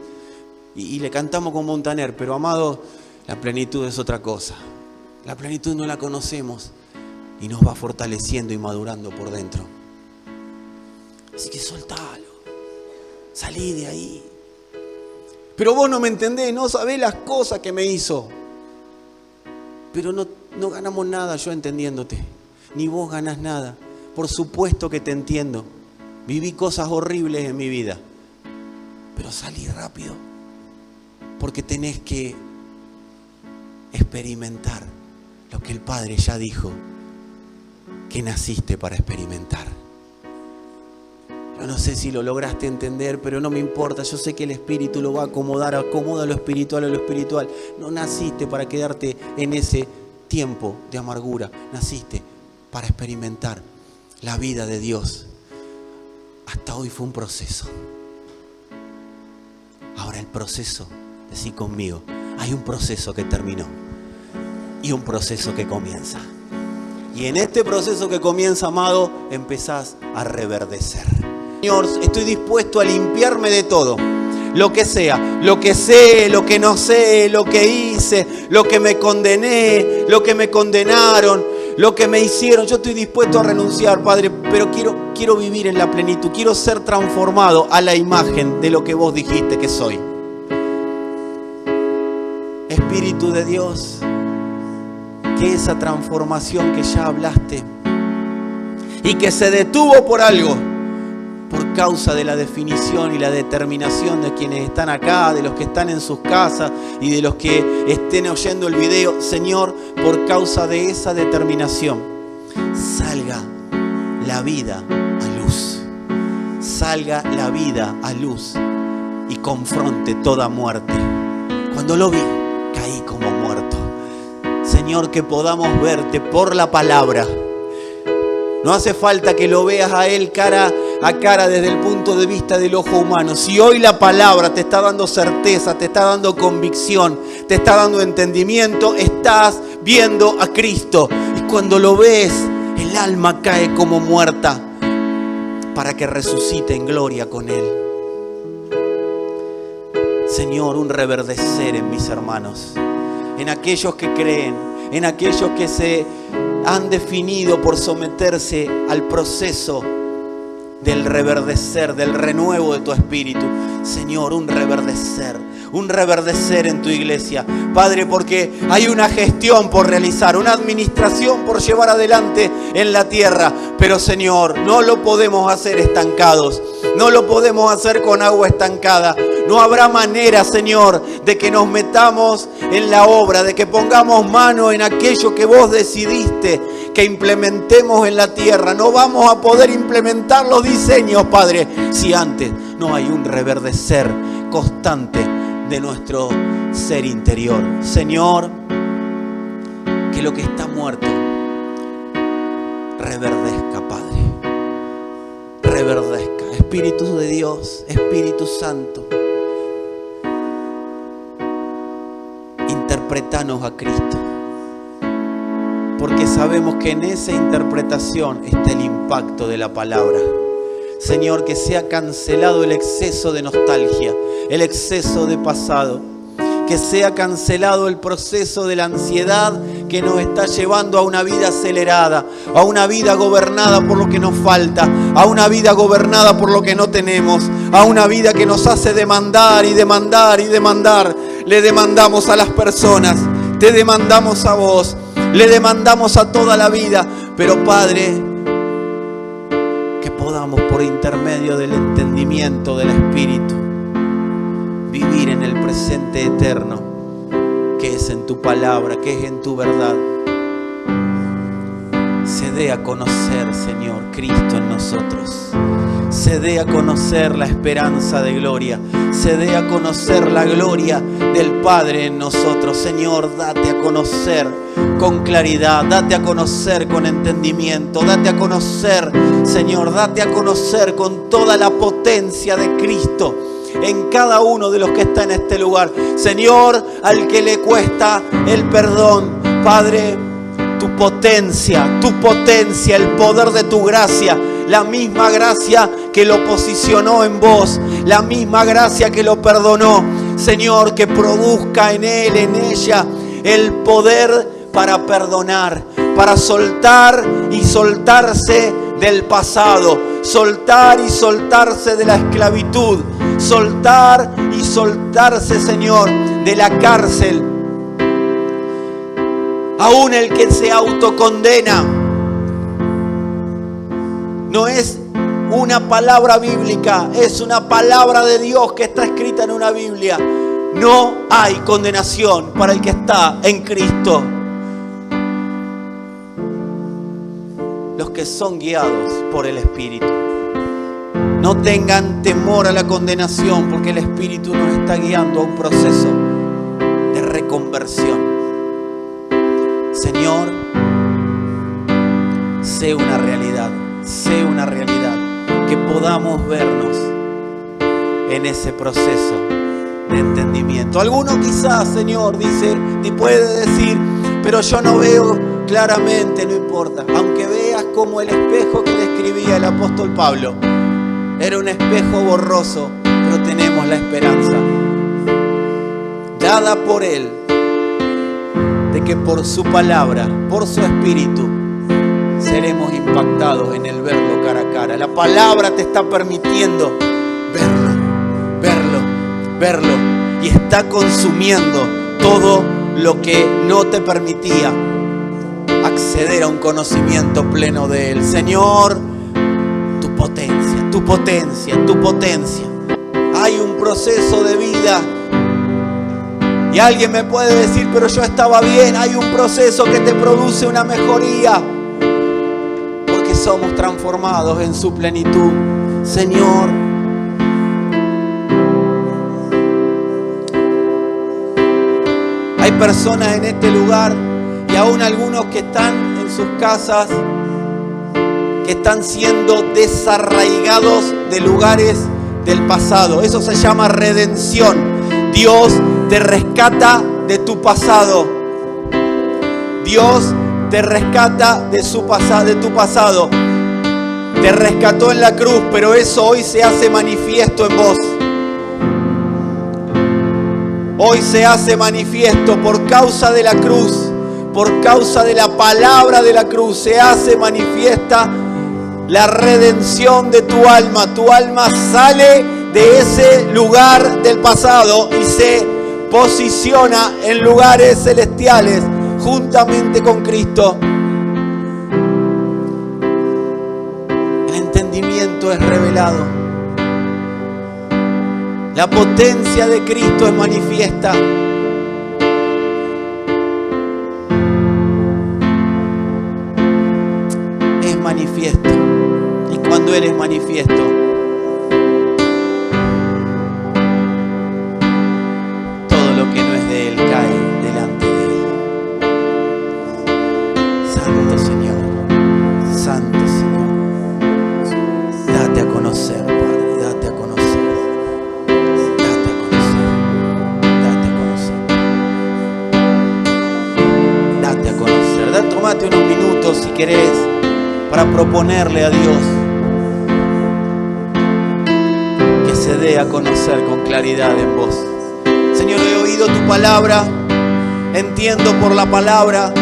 Y le cantamos con Montaner, pero amado, la plenitud es otra cosa. La plenitud no la conocemos y nos va fortaleciendo y madurando por dentro. Así que soltalo, salí de ahí. Pero vos no me entendés, no sabés las cosas que me hizo. Pero no ganamos nada yo entendiéndote, ni vos ganás nada. Por supuesto que te entiendo. Viví cosas horribles en mi vida, pero salí rápido, porque tenés que experimentar lo que el Padre ya dijo, que naciste para experimentar. Yo no sé si lo lograste entender, pero no me importa. Yo sé que el Espíritu lo va a acomodar, acomoda lo espiritual a lo espiritual. No naciste para quedarte en ese tiempo de amargura. Naciste para experimentar la vida de Dios. Hasta hoy fue un proceso. Ahora el proceso, decí conmigo, hay un proceso que terminó y un proceso que comienza. Y en este proceso que comienza, amado, empezás a reverdecer. Señor, estoy dispuesto a limpiarme de todo, lo que sea, lo que sé, lo que no sé, lo que hice, lo que me condené, lo que me condenaron, lo que me hicieron. Yo estoy dispuesto a renunciar, Padre, pero quiero vivir en la plenitud, quiero ser transformado a la imagen de lo que vos dijiste que soy. Espíritu de Dios, que esa transformación que ya hablaste y que se detuvo por algo, por causa de la definición y la determinación de quienes están acá, de los que están en sus casas y de los que estén oyendo el video, Señor, por causa de esa determinación, salga la vida a luz, salga la vida a luz y confronte toda muerte. Cuando lo vi, caí como muerto. Señor, que podamos verte por la palabra. No hace falta que lo veas a Él cara a cara desde el punto de vista del ojo humano. Si hoy la palabra te está dando certeza, te está dando convicción, te está dando entendimiento, estás viendo a Cristo. Y cuando lo ves, el alma cae como muerta para que resucite en gloria con Él. Señor, un reverdecer en mis hermanos, en aquellos que creen, en aquellos que se han definido por someterse al proceso del reverdecer, del renuevo de tu espíritu. Señor, un reverdecer en tu iglesia, Padre, porque hay una gestión por realizar, una administración por llevar adelante en la tierra, pero Señor, no lo podemos hacer estancados, no lo podemos hacer con agua estancada. No habrá manera, Señor, de que nos metamos en la obra, de que pongamos mano en aquello que vos decidiste que implementemos en la tierra. No vamos a poder implementar los diseños, Padre, si antes no hay un reverdecer constante de nuestro ser interior. Señor, que lo que está muerto reverdezca, Padre. Reverdezca. Espíritu de Dios, Espíritu Santo, interpretanos a Cristo. Porque sabemos que en esa interpretación está el impacto de la palabra. Señor, que sea cancelado el exceso de nostalgia, el exceso de pasado. Que sea cancelado el proceso de la ansiedad que nos está llevando a una vida acelerada, a una vida gobernada por lo que nos falta, a una vida gobernada por lo que no tenemos, a una vida que nos hace demandar y demandar y demandar. Le demandamos a las personas, te demandamos a vos, le demandamos a toda la vida. Pero Padre, que podamos por intermedio del entendimiento del Espíritu vivir en el presente eterno, que es en tu palabra, que es en tu verdad. Se dé a conocer, Señor, Cristo en nosotros. Se dé a conocer la esperanza de gloria. Se dé a conocer la gloria del Padre en nosotros. Señor, date a conocer con claridad, date a conocer con entendimiento, date a conocer, Señor, date a conocer con toda la potencia de Cristo en cada uno de los que está en este lugar. Señor, al que le cuesta el perdón, Padre, tu potencia, el poder de tu gracia, la misma gracia que lo posicionó en vos, la misma gracia que lo perdonó, Señor, que produzca en él, en ella, el poder para perdonar, para soltar y soltarse del pasado, soltar y soltarse de la esclavitud, soltar y soltarse, Señor, de la cárcel. Aún el que se autocondena no es una palabra bíblica, es una palabra de Dios que está escrita en una Biblia. No hay condenación para el que está en Cristo. Los que son guiados por el Espíritu. No tengan temor a la condenación, porque el Espíritu nos está guiando a un proceso de reconversión. Señor, sé una realidad, que podamos vernos en ese proceso de entendimiento. Alguno quizás, Señor, dice y puede decir, pero yo no veo claramente. No importa, aunque veas como el espejo que describía el apóstol Pablo era un espejo borroso, pero tenemos la esperanza dada por Él, de que por su palabra, por su Espíritu, seremos impactados en el verlo cara a cara. La palabra te está permitiendo verlo, y está consumiendo todo lo que no te permitía acceder a un conocimiento pleno de Él. Señor, tu potencia. Hay un proceso de vida. Y alguien me puede decir, pero yo estaba bien. Hay un proceso que te produce una mejoría, porque somos transformados en su plenitud. Señor, hay personas en este lugar, y aún algunos que están en sus casas, que están siendo desarraigados de lugares del pasado. Eso se llama redención. Dios te rescata de tu pasado. Dios te rescata de tu pasado. Te rescató en la cruz, pero eso hoy se hace manifiesto en vos. Hoy se hace manifiesto por causa de la cruz, por causa de la palabra de la cruz. Se hace manifiesta la redención de tu alma. Tu alma sale de ese lugar del pasado y se posiciona en lugares celestiales juntamente con Cristo. El entendimiento es revelado. La potencia de Cristo es manifiesta. Es manifiesto. Y cuando Él es manifiesto, todo lo que no es de Él cae delante de Él. Santo Señor, Santo Señor, date a conocer, Padre, date a conocer, date a conocer, date a conocer. minutos, si querés, para proponerle a Dios que se dé a conocer con claridad en vos. Señor, he oído tu palabra, entiendo por la palabra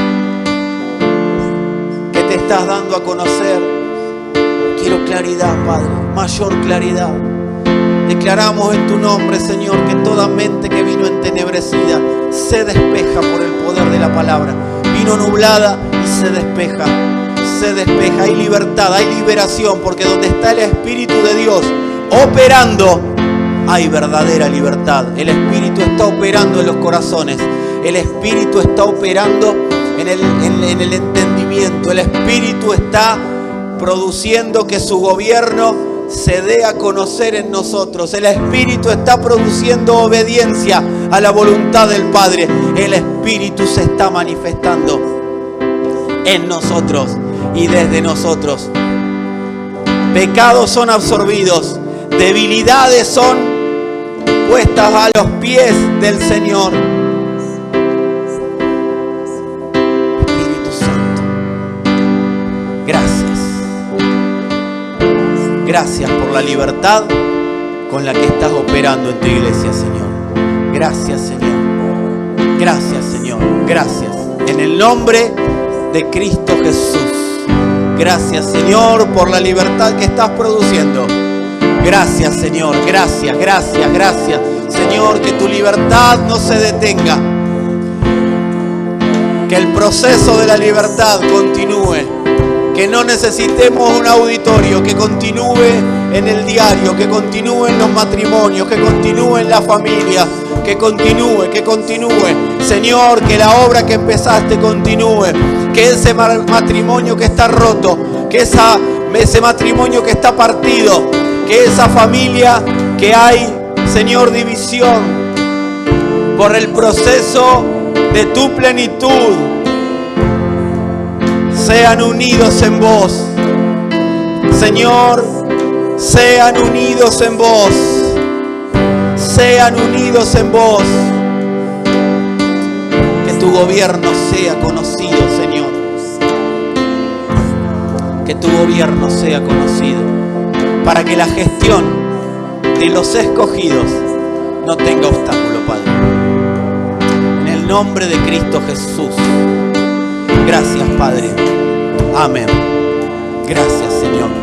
que te estás dando a conocer. Quiero claridad, Padre, mayor claridad. Declaramos en tu nombre, Señor, que toda mente que vino entenebrecida se despeja por el poder de la palabra. Vino nublada y se despeja. Se despeja. Hay libertad, hay liberación, porque donde está el Espíritu de Dios operando, hay verdadera libertad. El Espíritu está operando en los corazones. El Espíritu está operando en el entendimiento. El Espíritu está produciendo que su gobierno se dé a conocer en nosotros. El Espíritu está produciendo obediencia a la voluntad del Padre. El Espíritu se está manifestando en nosotros y desde nosotros. Pecados son absorbidos, debilidades son puestas a los pies del Señor. Espíritu Santo, gracias. Gracias por la libertad con la que estás operando en tu iglesia, Señor. Gracias, Señor. Gracias, Señor. Gracias. En el nombre de Cristo Jesús. Gracias, Señor, por la libertad que estás produciendo. Gracias, Señor. Gracias, gracias, gracias. Señor, que tu libertad no se detenga. Que el proceso de la libertad continúe. Que no necesitemos un auditorio, que continúe en el diario, que continúe en los matrimonios, que continúe en la familia, que continúe. Señor, que la obra que empezaste continúe, que ese matrimonio que está roto, que ese matrimonio que está partido, que esa familia que hay, Señor, división, por el proceso de tu plenitud, sean unidos en vos. Señor, sean unidos en vos. Sean unidos en vos. Que tu gobierno sea conocido, Señor. Que tu gobierno sea conocido. Para que la gestión de los escogidos no tenga obstáculo, Padre. En el nombre de Cristo Jesús. Gracias, Padre. Amén. Gracias, Señor.